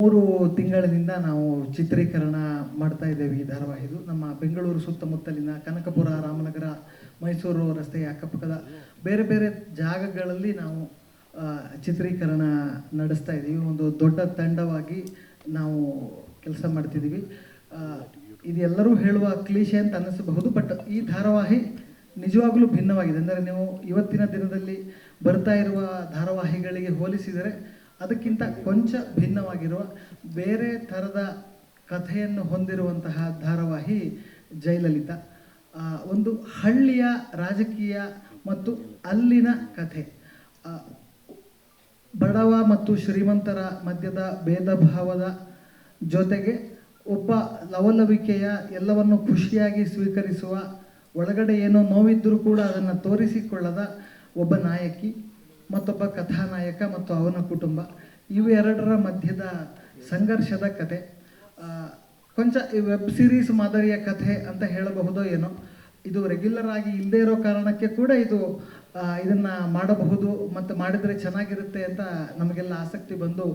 3 ತಿಂಗಳಿನಿಂದ ನಾವು ಚಿತ್ರೀಕರಣ ಮಾಡ್ತಾ ಇದ್ದೇವೆ. ಈ ಧಾರಾವಾಹಿದು ನಮ್ಮ ಬೆಂಗಳೂರು ಸುತ್ತಮುತ್ತಲಿನ ಕನಕಪುರ, ರಾಮನಗರ, ಮೈಸೂರು ರಸ್ತೆಯ ಅಕ್ಕಪಕ್ಕದ ಬೇರೆ ಬೇರೆ ಜಾಗಗಳಲ್ಲಿ ನಾವು ಚಿತ್ರೀಕರಣ ನಡೆಸ್ತಾ ಇದ್ದೀವಿ. ಒಂದು ದೊಡ್ಡ ತಂಡವಾಗಿ ನಾವು ಕೆಲಸ ಮಾಡ್ತಿದ್ದೀವಿ. ಇದೆಲ್ಲರೂ ಹೇಳುವ ಕ್ಲೀಶೆ ಅಂತ ಅನ್ನಿಸಬಹುದು, ಬಟ್ ಈ ಧಾರಾವಾಹಿ ನಿಜವಾಗಲೂ ಭಿನ್ನವಾಗಿದೆ. ಅಂದರೆ ನೀವು ಇವತ್ತಿನ ದಿನದಲ್ಲಿ ಬರ್ತಾ ಇರುವ ಧಾರಾವಾಹಿಗಳಿಗೆ ಹೋಲಿಸಿದರೆ ಅದಕ್ಕಿಂತ ಕೊಂಚ ಭಿನ್ನವಾಗಿರುವ ಬೇರೆ ಥರದ ಕಥೆಯನ್ನು ಹೊಂದಿರುವಂತಹ ಧಾರಾವಾಹಿ ಜಯಲಲಿತಾ. ಒಂದು ಹಳ್ಳಿಯ ರಾಜಕೀಯ ಮತ್ತು ಅಲ್ಲಿನ ಕಥೆ, ಬಡವ ಮತ್ತು ಶ್ರೀಮಂತರ ಮಧ್ಯದ ಭೇದ ಭಾವದ ಜೊತೆಗೆ ಒಬ್ಬ ಲವಲವಿಕೆಯ ಎಲ್ಲವನ್ನು ಖುಷಿಯಾಗಿ ಸ್ವೀಕರಿಸುವ, ಒಳಗಡೆ ಏನೋ ನೋವಿದ್ದರೂ ಕೂಡ ಅದನ್ನು ತೋರಿಸಿಕೊಳ್ಳದ ಒಬ್ಬ ನಾಯಕಿ, ಮತ್ತೊಬ್ಬ ಕಥಾನಾಯಕ ಮತ್ತು ಅವನ ಕುಟುಂಬ, ಇವೆರಡರ ಮಧ್ಯದ ಸಂಘರ್ಷದ ಕತೆ. ಕೊಂಚ ವೆಬ್ ಸೀರೀಸ್ ಮಾದರಿಯ ಕಥೆ ಅಂತ ಹೇಳಬಹುದೋ ಏನೋ. ಇದು ರೆಗ್ಯುಲರ್ ಆಗಿ ಇಲ್ಲದೇ ಇರೋ ಕಾರಣಕ್ಕೆ ಕೂಡ ಇದನ್ನು ಮಾಡಬಹುದು ಮತ್ತು ಮಾಡಿದರೆ ಚೆನ್ನಾಗಿರುತ್ತೆ ಅಂತ ನಮಗೆಲ್ಲ ಆಸಕ್ತಿ ಬಂದು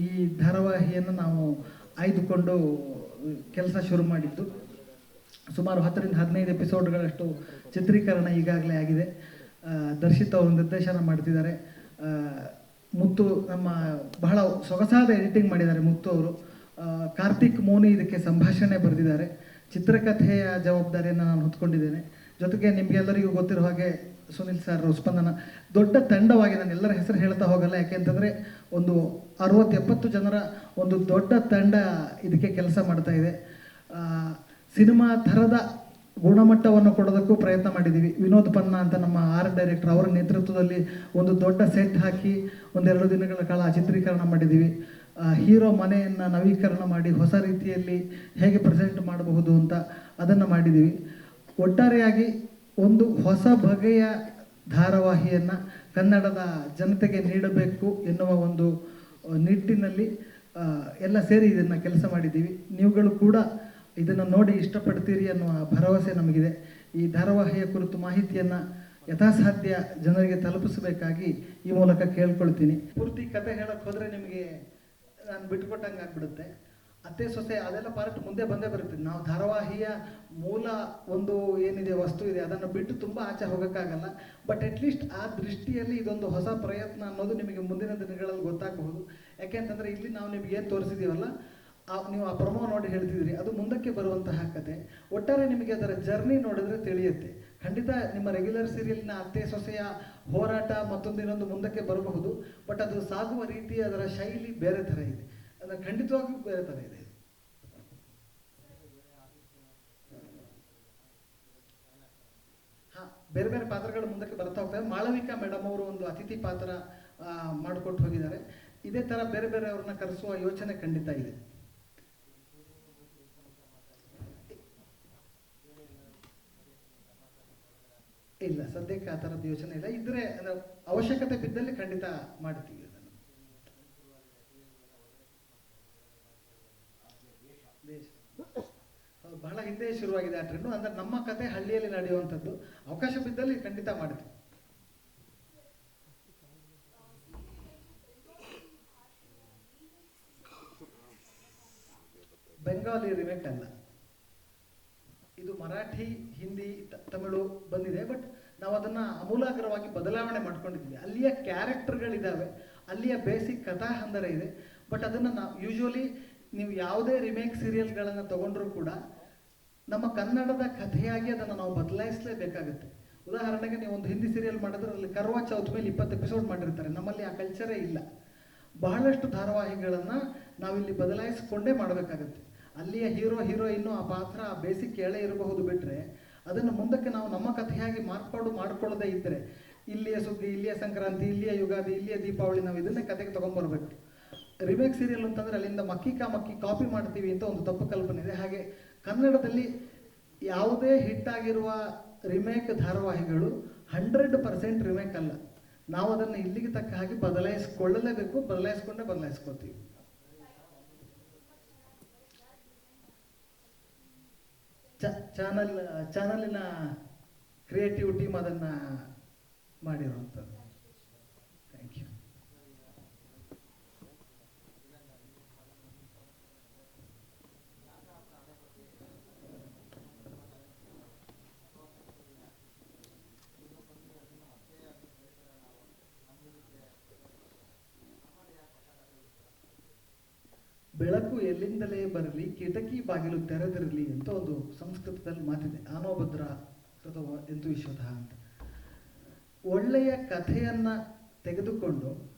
ಈ ಧಾರಾವಾಹಿಯನ್ನು ನಾವು ಆಯ್ದುಕೊಂಡು ಕೆಲಸ ಶುರು ಮಾಡಿದ್ದು. ಸುಮಾರು 10ರಿಂದ 15 ಎಪಿಸೋಡ್ಗಳಷ್ಟು ಚಿತ್ರೀಕರಣ ಈಗಾಗಲೇ ಆಗಿದೆ. ದರ್ಶಿತ್ ಅವರು ನಿರ್ದೇಶನ ಮಾಡ್ತಿದ್ದಾರೆ. ಮುತ್ತು ನಮ್ಮ ಬಹಳ ಸೊಗಸಾದ ಎಡಿಟಿಂಗ್ ಮಾಡಿದ್ದಾರೆ ಮುತ್ತು ಅವರು. ಕಾರ್ತಿಕ್ ಮೋನಿ ಇದಕ್ಕೆ ಸಂಭಾಷಣೆ ಬರೆದಿದ್ದಾರೆ. ಚಿತ್ರಕಥೆಯ ಜವಾಬ್ದಾರಿಯನ್ನು ನಾನು ಹೊತ್ಕೊಂಡಿದ್ದೇನೆ. ಜೊತೆಗೆ ನಿಮಗೆಲ್ಲರಿಗೂ ಗೊತ್ತಿರೋ ಹಾಗೆ ಸುನಿಲ್ ಸರ್, ಸ್ಪಂದನ, ದೊಡ್ಡ ತಂಡವಾಗಿ, ನಾನು ಎಲ್ಲರ ಹೆಸರು ಹೇಳ್ತಾ ಹೋಗಲ್ಲ, ಯಾಕೆಂತಂದರೆ ಒಂದು 60-70 ಜನರ ಒಂದು ದೊಡ್ಡ ತಂಡ ಇದಕ್ಕೆ ಕೆಲಸ ಮಾಡ್ತಾ ಇದೆ. ಸಿನಿಮಾ ಥರದ ಗುಣಮಟ್ಟವನ್ನು ಕೊಡೋದಕ್ಕೂ ಪ್ರಯತ್ನ ಮಾಡಿದ್ದೀವಿ. ವಿನೋದ್ ಪನ್ನಾ ಅಂತ ನಮ್ಮ ಆರ್ಟ್ ಡೈರೆಕ್ಟರ್, ಅವರ ನೇತೃತ್ವದಲ್ಲಿ ಒಂದು ದೊಡ್ಡ ಸೆಟ್ ಹಾಕಿ 1-2 ದಿನಗಳ ಕಾಲ ಚಿತ್ರೀಕರಣ ಮಾಡಿದ್ದೀವಿ. ಹೀರೋ ಮನೆಯನ್ನು ನವೀಕರಣ ಮಾಡಿ ಹೊಸ ರೀತಿಯಲ್ಲಿ ಹೇಗೆ ಪ್ರೆಸೆಂಟ್ ಮಾಡಬಹುದು ಅಂತ ಅದನ್ನು ಮಾಡಿದ್ದೀವಿ. ಒಟ್ಟಾರೆಯಾಗಿ ಒಂದು ಹೊಸ ಬಗೆಯ ಧಾರಾವಾಹಿಯನ್ನು ಕನ್ನಡದ ಜನತೆಗೆ ನೀಡಬೇಕು ಎನ್ನುವ ಒಂದು ನಿಟ್ಟಿನಲ್ಲಿ ಎಲ್ಲ ಸೇರಿ ಇದನ್ನು ಕೆಲಸ ಮಾಡಿದ್ದೀವಿ. ನೀವುಗಳು ಕೂಡ ಇದನ್ನು ನೋಡಿ ಇಷ್ಟಪಡ್ತೀರಿ ಅನ್ನುವ ಭರವಸೆ ನಮಗಿದೆ. ಈ ಧಾರಾವಾಹಿಯ ಕುರಿತು ಮಾಹಿತಿಯನ್ನು ಯಥಾಸಾಧ್ಯ ಜನರಿಗೆ ತಲುಪಿಸಬೇಕಾಗಿ ಈ ಮೂಲಕ ಕೇಳ್ಕೊಳ್ತೀನಿ. ಪೂರ್ತಿ ಕತೆ ಹೇಳಕ್ಕೆ ಹೋದರೆ ನಿಮಗೆ ನಾನು ಬಿಟ್ಟುಕೊಟ್ಟಂಗೆ ಆಗ್ಬಿಡುತ್ತೆ. ಅತ್ತೆ ಸೊಸೆ ಅದೆಲ್ಲ ಪಾರ್ಟ್ ಮುಂದೆ ಬಂದೇ ಬರುತ್ತೆ. ನಾವು ಧಾರಾವಾಹಿಯ ಮೂಲ ಒಂದು ಏನಿದೆ ವಸ್ತು ಇದೆ ಅದನ್ನು ಬಿಟ್ಟು ತುಂಬ ಆಚೆ ಹೋಗೋಕ್ಕಾಗಲ್ಲ. ಬಟ್ ಅಟ್ಲೀಸ್ಟ್ ಆ ದೃಷ್ಟಿಯಲ್ಲಿ ಇದೊಂದು ಹೊಸ ಪ್ರಯತ್ನ ಅನ್ನೋದು ನಿಮಗೆ ಮುಂದಿನ ದಿನಗಳಲ್ಲಿ ಗೊತ್ತಾಗಬಹುದು. ಯಾಕೆಂತಂದರೆ ಇಲ್ಲಿ ನಾವು ನಿಮ್ಗೆ ಏನು ತೋರಿಸಿದ್ದೀವಲ್ಲ, ನೀವು ಆ ಪ್ರೊಮೋ ನೋಡಿ ಹೇಳ್ತಿದ್ರಿ, ಅದು ಮುಂದಕ್ಕೆ ಬರುವಂತಹ ಕತೆ. ಒಟ್ಟಾರೆ ನಿಮಗೆ ಅದರ ಜರ್ನಿ ನೋಡಿದ್ರೆ ತಿಳಿಯುತ್ತೆ. ಖಂಡಿತ ನಿಮ್ಮ ರೆಗ್ಯುಲರ್ ಸೀರಿಯಲ್ನ ಅತ್ತೆ ಸೊಸೆಯ ಹೋರಾಟ ಮತ್ತೊಂದಿನೊಂದು ಮುಂದಕ್ಕೆ ಬರಬಹುದು, ಬಟ್ ಅದು ಸಾಗುವ ರೀತಿ, ಅದರ ಶೈಲಿ ಬೇರೆ ಥರ ಇದೆ. ಅದರ ಖಂಡಿತವಾಗಿಯೂ ಬೇರೆ ಥರ ಇದೆ. ಬೇರೆ ಬೇರೆ ಪಾತ್ರಗಳು ಮುಂದಕ್ಕೆ ಬರ್ತಾ ಹೋಗ್ತವೆ. ಮಾಳವಿಕಾ ಮೇಡಮ್ ಅವರು ಒಂದು ಅತಿಥಿ ಪಾತ್ರ ಮಾಡಿಕೊಟ್ಟು ಹೋಗಿದ್ದಾರೆ. ಇದೇ ಥರ ಬೇರೆ ಬೇರೆ ಅವ್ರನ್ನ ಕರೆಸುವ ಯೋಚನೆ ಖಂಡಿತ ಇದೆ. ಇಲ್ಲ, ಸದ್ಯಕ್ಕೆ ಆ ಥರದ ಯೋಚನೆ ಇಲ್ಲ. ಇದ್ರೆ ಅವಶ್ಯಕತೆ ಬಿದ್ದಲ್ಲಿ ಖಂಡಿತ ಮಾಡ್ತೀವಿ ಅದನ್ನು. ಬಹಳ ಹಿಂದೆ ಶುರುವಾಗಿದೆ ಆ ಟ್ರೆಂಡು. ಅಂದ್ರೆ ನಮ್ಮ ಕತೆ ಹಳ್ಳಿಯಲ್ಲಿ ನಡೆಯುವಂಥದ್ದು. ಅವಕಾಶ ಬಿದ್ದಲ್ಲಿ ಖಂಡಿತ ಮಾಡ್ತೀವಿ. ಬೆಂಗಾಲಿ ರಿಮೇಕ್ ಅಲ್ಲ, ಇದು ಮರಾಠಿ, ಹಿಂದಿ, ತಮಿಳು ಬಂದಿದೆ. ಬಟ್ ನಾವು ಅದನ್ನು ಆಮೂಲಾಗ್ರವಾಗಿ ಬದಲಾವಣೆ ಮಾಡ್ಕೊಂಡಿದ್ದೀವಿ. ಅಲ್ಲಿಯ ಕ್ಯಾರೆಕ್ಟರ್ಗಳಿದ್ದಾವೆ, ಅಲ್ಲಿಯ ಬೇಸಿಕ್ ಕಥಾ ಹಂದರ ಇದೆ. ಬಟ್ ಅದನ್ನು ನಾವು ಯೂಶ್ವಲಿ ನೀವು ಯಾವುದೇ ರಿಮೇಕ್ ಸೀರಿಯಲ್ಗಳನ್ನು ತಗೊಂಡ್ರೂ ಕೂಡ ನಮ್ಮ ಕನ್ನಡದ ಕಥೆಯಾಗಿ ಅದನ್ನು ನಾವು ಬದಲಾಯಿಸಲೇಬೇಕಾಗುತ್ತೆ. ಉದಾಹರಣೆಗೆ ನೀವು ಒಂದು ಹಿಂದಿ ಸೀರಿಯಲ್ ಮಾಡಿದ್ರೆ ಅಲ್ಲಿ ಕರ್ವಾ ಚೌತ್ ಮೇಲೆ 20 ಎಪಿಸೋಡ್ ಮಾಡಿರ್ತಾರೆ. ನಮ್ಮಲ್ಲಿ ಆ ಕಲ್ಚರೇ ಇಲ್ಲ. ಬಹಳಷ್ಟು ಧಾರಾವಾಹಿಗಳನ್ನು ನಾವಿಲ್ಲಿ ಬದಲಾಯಿಸಿಕೊಂಡೇ ಮಾಡಬೇಕಾಗತ್ತೆ. ಅಲ್ಲಿಯ ಹೀರೋ ಹೀರೋಯಿನ್ನು ಆ ಪಾತ್ರ ಆ ಬೇಸಿಕ್ ಎಳೆ ಇರಬಹುದು, ಬಿಟ್ಟರೆ ಅದನ್ನು ಮುಂದಕ್ಕೆ ನಾವು ನಮ್ಮ ಕಥೆಯಾಗಿ ಮಾಡ್ಕೊಳ್ಳೋದೇ ಇದ್ದರೆ, ಇಲ್ಲಿಯ ಸುಗ್ಗಿ, ಇಲ್ಲಿಯ ಸಂಕ್ರಾಂತಿ, ಇಲ್ಲಿಯ ಯುಗಾದಿ, ಇಲ್ಲಿಯ ದೀಪಾವಳಿ, ನಾವು ಇದನ್ನೇ ಕತೆಗೆ ತೊಗೊಂಡ್ಬರ್ಬೇಕು. ರಿಮೇಕ್ ಸೀರಿಯಲ್ ಅಂತಂದರೆ ಅಲ್ಲಿಂದ ಮಕ್ಕಿ ಕಾಪಿ ಮಾಡ್ತೀವಿ ಅಂತ ಒಂದು ತಪ್ಪು ಕಲ್ಪನೆ ಇದೆ. ಹಾಗೆ ಕನ್ನಡದಲ್ಲಿ ಯಾವುದೇ ಹಿಟ್ಟಾಗಿರುವ ರಿಮೇಕ್ ಧಾರಾವಾಹಿಗಳು 100% ರಿಮೇಕ್ ಅಲ್ಲ. ನಾವು ಅದನ್ನು ಇಲ್ಲಿಗೆ ತಕ್ಕ ಹಾಗೆ ಬದಲಾಯಿಸಿಕೊಳ್ಳಲೇಬೇಕು. ಬದಲಾಯಿಸ್ಕೊಳ್ತೀವಿ. ಚಾನಲಿನ ಕ್ರಿಯೇಟಿವ್ ಟೀಮ್ ಅದನ್ನು ಮಾಡಿರುವಂಥದ್ದು. Thank you. ಬೆಳಕು ಎಲ್ಲಿಂದಲೇ ಬರಲಿ, ಕಿಟಕಿ ಬಾಗಿಲು ತೆರೆದಿರಲಿ ಅಂತ ಒಂದು ಸಂಸ್ಕೃತದಲ್ಲಿ ಮಾತಿದೆ, ಆನೋಭದ್ರ ಅಥವಾ ಎಂತು ವಿಶ್ವತಃ ಅಂತ. ಒಳ್ಳೆಯ ಕಥೆಯನ್ನು ತೆಗೆದುಕೊಂಡು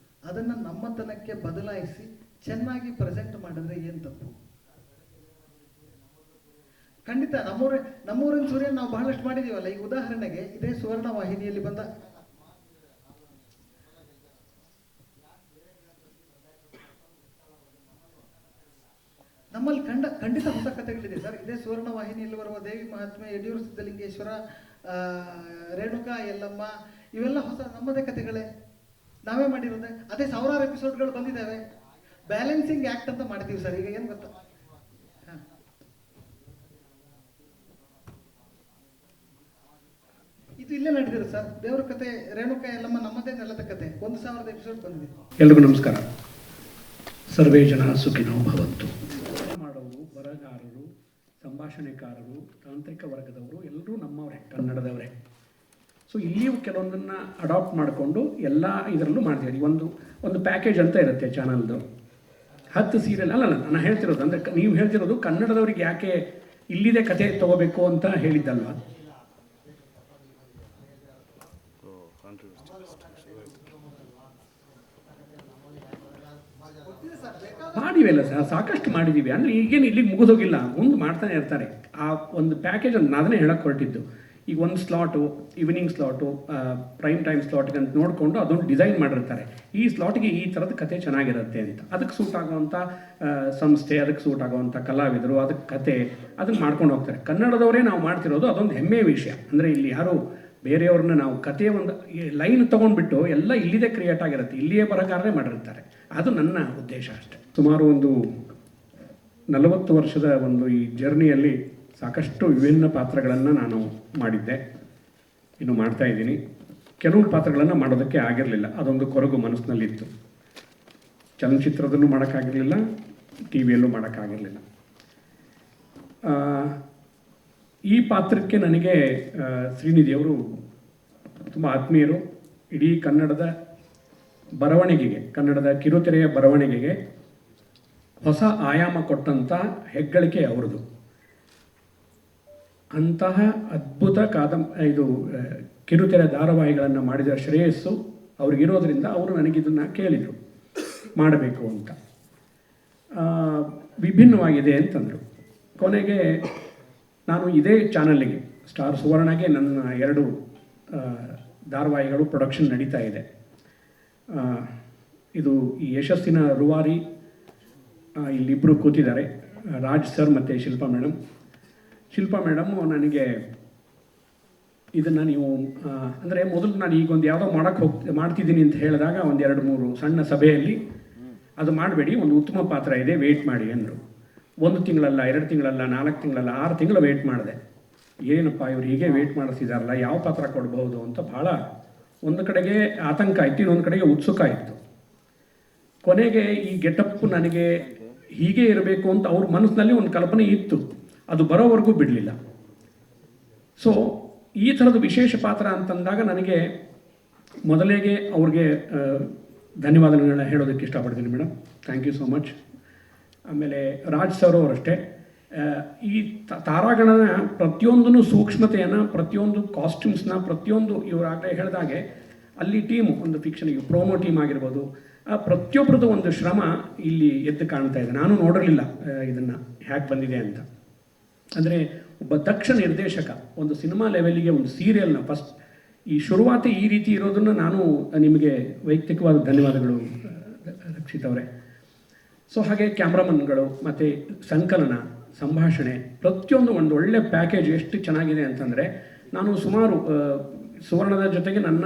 ಅದನ್ನು ನಮ್ಮತನಕ್ಕೆ ಬದಲಾಯಿಸಿ ಚೆನ್ನಾಗಿ ಪ್ರೆಸೆಂಟ್ ಮಾಡಿದ್ರೆ ಏನು ತಪ್ಪು? ಖಂಡಿತ ನಮ್ಮೂರಿನ ಸೂರ್ಯನ ನಾವು ಬಹಳಷ್ಟು ಮಾಡಿದೀವಲ್ಲ. ಈಗ ಉದಾಹರಣೆಗೆ ಇದೇ ಸುವರ್ಣ ವಾಹಿನಿಯಲ್ಲಿ ಬಂದ ನಮ್ಮಲ್ಲಿ ಖಂಡಿತ ಹೊಸ ಕಥೆಗಳಿದೆ ಸರ್. ಇದೇ ಸುವರ್ಣ ವಾಹಿನಿಯಲ್ಲಿ ಬರುವ ದೇವಿ ಮಹಾತ್ಮೆ, ಯಡಿಯೂರು ಸಿದ್ಧಲಿಂಗೇಶ್ವರ, ರೇಣುಕಾ ಯಲ್ಲಮ್ಮ, ಇವೆಲ್ಲ ಹೊಸ ನಮ್ಮದೇ ಕಥೆಗಳೇ, ನಾವೇ ಮಾಡಿರೋದೆ. ಅದೇ ಸಾವಿರಾರು ಎಪಿಸೋಡ್ಗಳು ಬಂದಿದ್ದಾವೆ. ಬ್ಯಾಲೆನ್ಸಿಂಗ್ ಆಕ್ಟ್ ಅಂತ ಮಾಡ್ತೀವಿ ಸರ್. ಈಗ ಏನು ಗೊತ್ತಾ, ಇದು ಇಲ್ಲೇ ನಡೆದಿದೆ ಸರ್. ದೇವ್ರ ಕತೆ, ರೇಣುಕಾ ಯಲ್ಲಮ್ಮ ನಮ್ಮದೇ ನೆಲದ ಕತೆ, 1000 ಎಪಿಸೋಡ್ ಬಂದಿದೆ. ಎಲ್ರಿಗೂ ನಮಸ್ಕಾರ. ಸರ್ವೇ ಜನ ಸುಖಿನೋ ಭವಂತು. ಮಾಡೋರು, ಬರಹಗಾರರು, ಸಂಭಾಷಣೆಕಾರರು, ತಾಂತ್ರಿಕ ವರ್ಗದವರು ಎಲ್ಲರೂ ನಮ್ಮವರೇ, ಕನ್ನಡದವರೇ. ಸೊ ಇಲ್ಲಿಯೂ ಕೆಲವೊಂದನ್ನು ಅಡಾಪ್ಟ್ ಮಾಡಿಕೊಂಡು ಎಲ್ಲ ಇದರಲ್ಲೂ ಮಾಡ್ತೀವಿ. ಒಂದು ಪ್ಯಾಕೇಜ್ ಅಂತ ಇರುತ್ತೆ ಚಾನಲ್ದು. 10 ಸೀರಿಯಲ್ ಅಲ್ಲ, ನಾನು ಹೇಳ್ತಿರೋದು ಅಂದರೆ ನೀವು ಹೇಳ್ತಿರೋದು ಕನ್ನಡದವ್ರಿಗೆ ಯಾಕೆ ಇಲ್ಲಿದೆ ಕತೆ ತೊಗೋಬೇಕು ಅಂತ ಹೇಳಿದ್ದಲ್ವ. ಮಾಡಿವೆಲ್ಲ ಸರ್, ಸಾಕಷ್ಟು ಮಾಡಿದ್ದೀವಿ. ಅಂದರೆ ಈಗೇನು ಇಲ್ಲಿಗೆ ಮುಗಿದೋಗಿಲ್ಲ, ಮುಂದೆ ಮಾಡ್ತಾನೆ ಇರ್ತಾರೆ. ಆ ಒಂದು ಪ್ಯಾಕೇಜ್ ಅಂತ ಅದನ್ನೇ ಹೇಳಕ್ಕೆ ಹೊರಟಿದ್ದು. ಈಗ ಒಂದು slot, evening slot, prime time ಸ್ಲಾಟ್ಗೆ ಅಂತ ನೋಡಿಕೊಂಡು ಅದೊಂದು ಡಿಸೈನ್ ಮಾಡಿರ್ತಾರೆ. ಈ ಸ್ಲಾಟ್ಗೆ ಈ ಥರದ ಕತೆ ಚೆನ್ನಾಗಿರುತ್ತೆ ಅಂತ, ಅದಕ್ಕೆ ಸೂಟ್ ಆಗೋವಂಥ ಸಂಸ್ಥೆ, ಅದಕ್ಕೆ ಸೂಟ್ ಆಗೋವಂಥ ಕಲಾವಿದರು, ಅದಕ್ಕೆ ಕತೆ, ಅದನ್ನು ಮಾಡ್ಕೊಂಡು ಹೋಗ್ತಾರೆ. ಕನ್ನಡದವರೇ ನಾವು ಮಾಡ್ತಿರೋದು, ಅದೊಂದು ಹೆಮ್ಮೆಯ ವಿಷಯ. ಅಂದರೆ ಇಲ್ಲಿ ಯಾರು ಬೇರೆಯವ್ರನ್ನ ನಾವು ಕಥೆಯ ಒಂದು ಲೈನ್ ತೊಗೊಂಡ್ಬಿಟ್ಟು ಎಲ್ಲ ಇಲ್ಲಿದೆ ಕ್ರಿಯೇಟ್ ಆಗಿರುತ್ತೆ, ಇಲ್ಲಿಯೇ ಬರಹಗಾರರೇ ಮಾಡಿರ್ತಾರೆ. ಅದು ನನ್ನ ಉದ್ದೇಶ ಅಷ್ಟೆ. ಸುಮಾರು ಒಂದು 40 ವರ್ಷದ ಒಂದು ಈ ಜರ್ನಿಯಲ್ಲಿ ಸಾಕಷ್ಟು ವಿಭಿನ್ನ ಪಾತ್ರಗಳನ್ನು ನಾನು ಮಾಡಿದ್ದೆ, ಇನ್ನು ಮಾಡ್ತಾಯಿದ್ದೀನಿ. ಕೆಲವು ಪಾತ್ರಗಳನ್ನು ಮಾಡೋದಕ್ಕೆ ಆಗಿರಲಿಲ್ಲ, ಅದೊಂದು ಕೊರಗು ಮನಸ್ಸಿನಲ್ಲಿತ್ತು. ಚಲನಚಿತ್ರದಲ್ಲೂ ಮಾಡೋಕ್ಕಾಗಿರಲಿಲ್ಲ, ಟಿ ವಿಯಲ್ಲೂ ಮಾಡೋಕ್ಕಾಗಿರಲಿಲ್ಲ. ಈ ಪಾತ್ರಕ್ಕೆ ನನಗೆ ಶ್ರೀನಿಧಿಯವರು ತುಂಬ ಆತ್ಮೀಯರು. ಇಡೀ ಕನ್ನಡದ ಬರವಣಿಗೆಗೆ, ಕನ್ನಡದ ಕಿರುತೆರೆಯ ಬರವಣಿಗೆಗೆ ಹೊಸ ಆಯಾಮ ಕೊಟ್ಟಂಥ ಹೆಗ್ಗಳಿಕೆ ಅವರದು. ಅಂತಹ ಅದ್ಭುತ ಇದು ಕಿರುತೆರೆ ಧಾರಾವಾಹಿಗಳನ್ನು ಮಾಡಿದ ಶ್ರೇಯಸ್ಸು ಅವ್ರಿಗಿರೋದ್ರಿಂದ ಅವರು ನನಗಿದನ್ನು ಕೇಳಿದರು ಮಾಡಬೇಕು ಅಂತ. ವಿಭಿನ್ನವಾಗಿದೆ ಅಂತಂದರು. ಕೊನೆಗೆ ನಾನು ಇದೇ ಚಾನಲ್ಲಿಗೆ, ಸ್ಟಾರ್ ಸುವರ್ಣಗೆ ನನ್ನ 2 ಧಾರಾವಾಹಿಗಳು ಪ್ರೊಡಕ್ಷನ್ ನಡೀತಾ ಇದೆ. ಇದು ಈ ಯಶಸ್ಸಿನ ರೂವಾರಿ, ಇಲ್ಲಿಬ್ಬರು ಕೂತಿದ್ದಾರೆ, ರಾಜ್ ಸರ್ ಮತ್ತು ಶಿಲ್ಪಾ ಮೇಡಮ್. ಶಿಲ್ಪಾ ಮೇಡಮ್ಮು ನನಗೆ ಇದನ್ನು ನೀವು ಅಂದರೆ ಮೊದಲು ನಾನು ಈಗ ಒಂದು ಯಾವುದೋ ಮಾಡ್ತಿದ್ದೀನಿ ಅಂತ ಹೇಳಿದಾಗ 1-2-3 ಸಣ್ಣ ಸಭೆಯಲ್ಲಿ ಅದು ಮಾಡಬೇಡಿ, ಒಂದು ಉತ್ತಮ ಪಾತ್ರ ಇದೆ, ವೆಯ್ಟ್ ಮಾಡಿ ಅಂದರು. 1 ತಿಂಗಳಲ್ಲ, 2 ತಿಂಗಳಲ್ಲ, 4 ತಿಂಗಳಲ್ಲ, 6 ತಿಂಗಳು ವೆಯ್ಟ್ ಮಾಡಿದೆ. ಏನಪ್ಪ ಇವ್ರು ಹೀಗೆ ವೆಯ್ಟ್ ಮಾಡಿಸಿದಾರಲ್ಲ, ಯಾವ ಪಾತ್ರ ಕೊಡ್ಬೋದು ಅಂತ ಭಾಳ ಒಂದು ಕಡೆಗೆ ಆತಂಕ ಇತ್ತು, ಇನ್ನೊಂದು ಕಡೆಗೆ ಉತ್ಸುಕ ಇತ್ತು. ಕೊನೆಗೆ ಈ ಗೆಟಪ್ ನನಗೆ ಹೀಗೆ ಇರಬೇಕು ಅಂತ ಅವ್ರ ಮನಸ್ಸಿನಲ್ಲಿ ಒಂದು ಕಲ್ಪನೆ ಇತ್ತು, ಅದು ಬರೋವರೆಗೂ ಬಿಡಲಿಲ್ಲ. ಸೊ ಈ ಥರದ ವಿಶೇಷ ಪಾತ್ರ ಅಂತಂದಾಗ ನನಗೆ ಮೊದಲಿಗೆ ಅವ್ರಿಗೆ ಧನ್ಯವಾದಗಳನ್ನ ಹೇಳೋದಕ್ಕೆ ಇಷ್ಟಪಡ್ತೀನಿ madam, thank you so much. ಆಮೇಲೆ ರಾಜ್ ಸರ್ ಅವರಷ್ಟೇ, ಈ ತಾರಾಗಣನ ಪ್ರತಿಯೊಂದೂ ಸೂಕ್ಷ್ಮತೆಯನ್ನು, ಪ್ರತಿಯೊಂದು ಕಾಸ್ಟ್ಯೂಮ್ಸ್ನ, ಪ್ರತಿಯೊಂದು ಇವರಾಗಲೇ ಹೇಳಿದಾಗೆ ಅಲ್ಲಿ ಟೀಮು, ಒಂದು ಫಿಕ್ಷನ್ಗೆ ಪ್ರೋಮೋ ಟೀಮ್ ಆಗಿರ್ಬೋದು, ಪ್ರತಿಯೊಬ್ಬರದ್ದು ಒಂದು ಶ್ರಮ ಇಲ್ಲಿ ಎದ್ದು ಕಾಣ್ತಾ ಇದೆ. ನಾನು ನೋಡಿರಲಿಲ್ಲ ಇದನ್ನು ಹೇಗೆ ಬಂದಿದೆ ಅಂತ. ಅಂದರೆ ಒಬ್ಬ ದಕ್ಷ ನಿರ್ದೇಶಕ ಒಂದು ಸಿನಿಮಾ ಲೆವೆಲಿಗೆ ಒಂದು ಸೀರಿಯಲ್ನ ಫಸ್ಟ್ ಈ ಶುರುವಾತಿ ಈ ರೀತಿ ಇರೋದನ್ನು ನಾನು ನಿಮಗೆ ವೈಯಕ್ತಿಕವಾದ ಧನ್ಯವಾದಗಳು ರಕ್ಷಿತ್ ಅವರೇ. ಸೊ ಹಾಗೆ ಕ್ಯಾಮ್ರಾಮನ್ಗಳು ಮತ್ತು ಸಂಕಲನ, ಸಂಭಾಷಣೆ, ಪ್ರತಿಯೊಂದು ಒಂದು ಒಳ್ಳೆ ಪ್ಯಾಕೇಜ್ ಎಷ್ಟು ಚೆನ್ನಾಗಿದೆ ಅಂತಂದರೆ, ನಾನು ಸುಮಾರು ಸುವರ್ಣದ ಜೊತೆಗೆ ನನ್ನ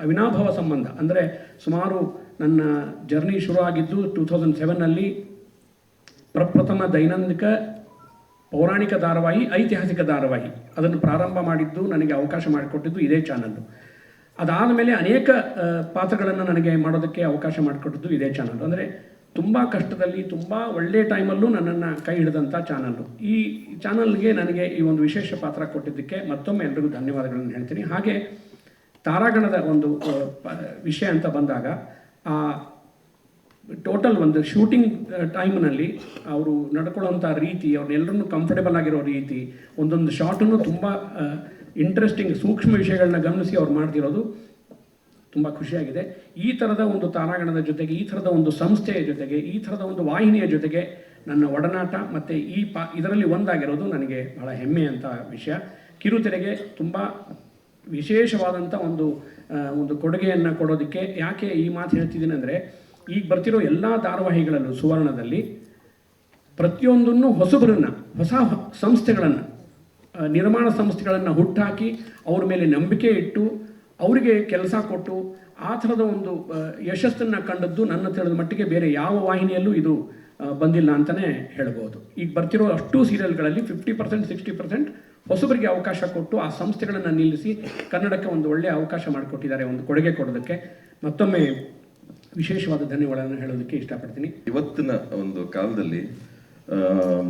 ಅವಿನಾಭಾವ ಸಂಬಂಧ. ಅಂದರೆ ಸುಮಾರು ನನ್ನ ಜರ್ನಿ ಶುರು ಆಗಿದ್ದು 2007ನಲ್ಲಿ ಪ್ರಪ್ರಥಮ ದೈನಂದಿಕ ಪೌರಾಣಿಕ ಧಾರಾವಾಹಿ, ಐತಿಹಾಸಿಕ ಧಾರಾವಾಹಿ ಅದನ್ನು ಪ್ರಾರಂಭ ಮಾಡಿದ್ದು, ನನಗೆ ಅವಕಾಶ ಮಾಡಿಕೊಟ್ಟಿದ್ದು ಇದೇ ಚಾನಲ್ಲು. ಅದಾದ ಮೇಲೆ ಅನೇಕ ಪಾತ್ರಗಳನ್ನು ನನಗೆ ಮಾಡೋದಕ್ಕೆ ಅವಕಾಶ ಮಾಡಿಕೊಟ್ಟಿದ್ದು ಇದೇ ಚಾನಲ್ಲು. ಅಂದರೆ ತುಂಬ ಕಷ್ಟದಲ್ಲಿ, ತುಂಬ ಒಳ್ಳೆಯ ಟೈಮಲ್ಲೂ ನನ್ನನ್ನು ಕೈ ಹಿಡಿದಂಥ ಚಾನಲ್ಲು. ಈ ಚಾನಲ್ಗೆ ನನಗೆ ಈ ಒಂದು ವಿಶೇಷ ಪಾತ್ರ ಕೊಟ್ಟಿದ್ದಕ್ಕೆ ಮತ್ತೊಮ್ಮೆ ಎಲ್ರಿಗೂ ಧನ್ಯವಾದಗಳನ್ನು ಹೇಳ್ತೀನಿ. ಹಾಗೆ ತಾರಾಗಣದ ಒಂದು ವಿಷಯ ಅಂತ ಬಂದಾಗ, ಆ ಟೋಟಲ್ ಒಂದು ಶೂಟಿಂಗ್ ಟೈಮ್ನಲ್ಲಿ ಅವರು ನಡ್ಕೊಳ್ಳೋಂಥ ರೀತಿ, ಅವ್ರನ್ನೆಲ್ಲರನ್ನೂ ಕಂಫರ್ಟೇಬಲ್ ಆಗಿರೋ ರೀತಿ, ಒಂದೊಂದು ಶಾಟನ್ನು ತುಂಬ ಇಂಟ್ರೆಸ್ಟಿಂಗ್ ಸೂಕ್ಷ್ಮ ವಿಷಯಗಳನ್ನ ಗಮನಿಸಿ ಅವ್ರು ಮಾಡ್ತಿರೋದು ತುಂಬ ಖುಷಿಯಾಗಿದೆ. ಈ ಥರದ ಒಂದು ತಾರಾಗಣದ ಜೊತೆಗೆ, ಈ ಥರದ ಒಂದು ಸಂಸ್ಥೆಯ ಜೊತೆಗೆ, ಈ ಥರದ ಒಂದು ವಾಹಿನಿಯ ಜೊತೆಗೆ ನನ್ನ ಒಡನಾಟ ಮತ್ತು ಇದರಲ್ಲಿ ಒಂದಾಗಿರೋದು ನನಗೆ ಬಹಳ ಹೆಮ್ಮೆಯಂಥ ವಿಷಯ. ಕಿರುತೆರೆಗೆ ತುಂಬ ವಿಶೇಷವಾದಂಥ ಒಂದು ಕೊಡುಗೆಯನ್ನು ಕೊಡೋದಕ್ಕೆ ಯಾಕೆ ಈ ಮಾತು ಹೇಳ್ತಿದ್ದೀನಿ ಅಂದರೆ, ಈಗ ಬರ್ತಿರೋ ಎಲ್ಲ ಧಾರಾವಾಹಿಗಳಲ್ಲೂ ಸುವರ್ಣದಲ್ಲಿ ಪ್ರತಿಯೊಂದನ್ನು ಹೊಸಬರನ್ನು, ಹೊಸ ಸಂಸ್ಥೆಗಳನ್ನು, ನಿರ್ಮಾಣ ಸಂಸ್ಥೆಗಳನ್ನು ಹುಟ್ಟಾಕಿ ಅವ್ರ ಮೇಲೆ ನಂಬಿಕೆ ಇಟ್ಟು ಅವರಿಗೆ ಕೆಲಸ ಕೊಟ್ಟು ಆ ಥರದ ಒಂದು ಯಶಸ್ಸನ್ನು ಕಂಡದ್ದು ನನ್ನ ತಿಳಿದ ಮಟ್ಟಿಗೆ ಬೇರೆ ಯಾವ ವಾಹಿನಿಯಲ್ಲೂ ಇದು ಬಂದಿಲ್ಲ ಅಂತಲೇ ಹೇಳ್ಬೋದು. ಈಗ ಬರ್ತಿರೋ ಅಷ್ಟು ಸೀರಿಯಲ್ಗಳಲ್ಲಿ 50% 60% ಹೊಸಬರಿಗೆ ಅವಕಾಶ ಕೊಟ್ಟು ಆ ಸಂಸ್ಥೆಗಳನ್ನು ನಿಲ್ಲಿಸಿ ಕನ್ನಡಕ್ಕೆ ಒಂದು ಒಳ್ಳೆಯ ಅವಕಾಶ ಮಾಡಿಕೊಟ್ಟಿದ್ದಾರೆ, ಒಂದು ಕೊಡುಗೆ ಕೊಡೋದಕ್ಕೆ. ಮತ್ತೊಮ್ಮೆ ವಿಶೇಷವಾದ ಧನ್ಯವಾದಗಳನ್ನು ಹೇಳೋದಕ್ಕೆ ಇಷ್ಟಪಡ್ತೀನಿ. ಇವತ್ತಿನ ಒಂದು ಕಾಲದಲ್ಲಿ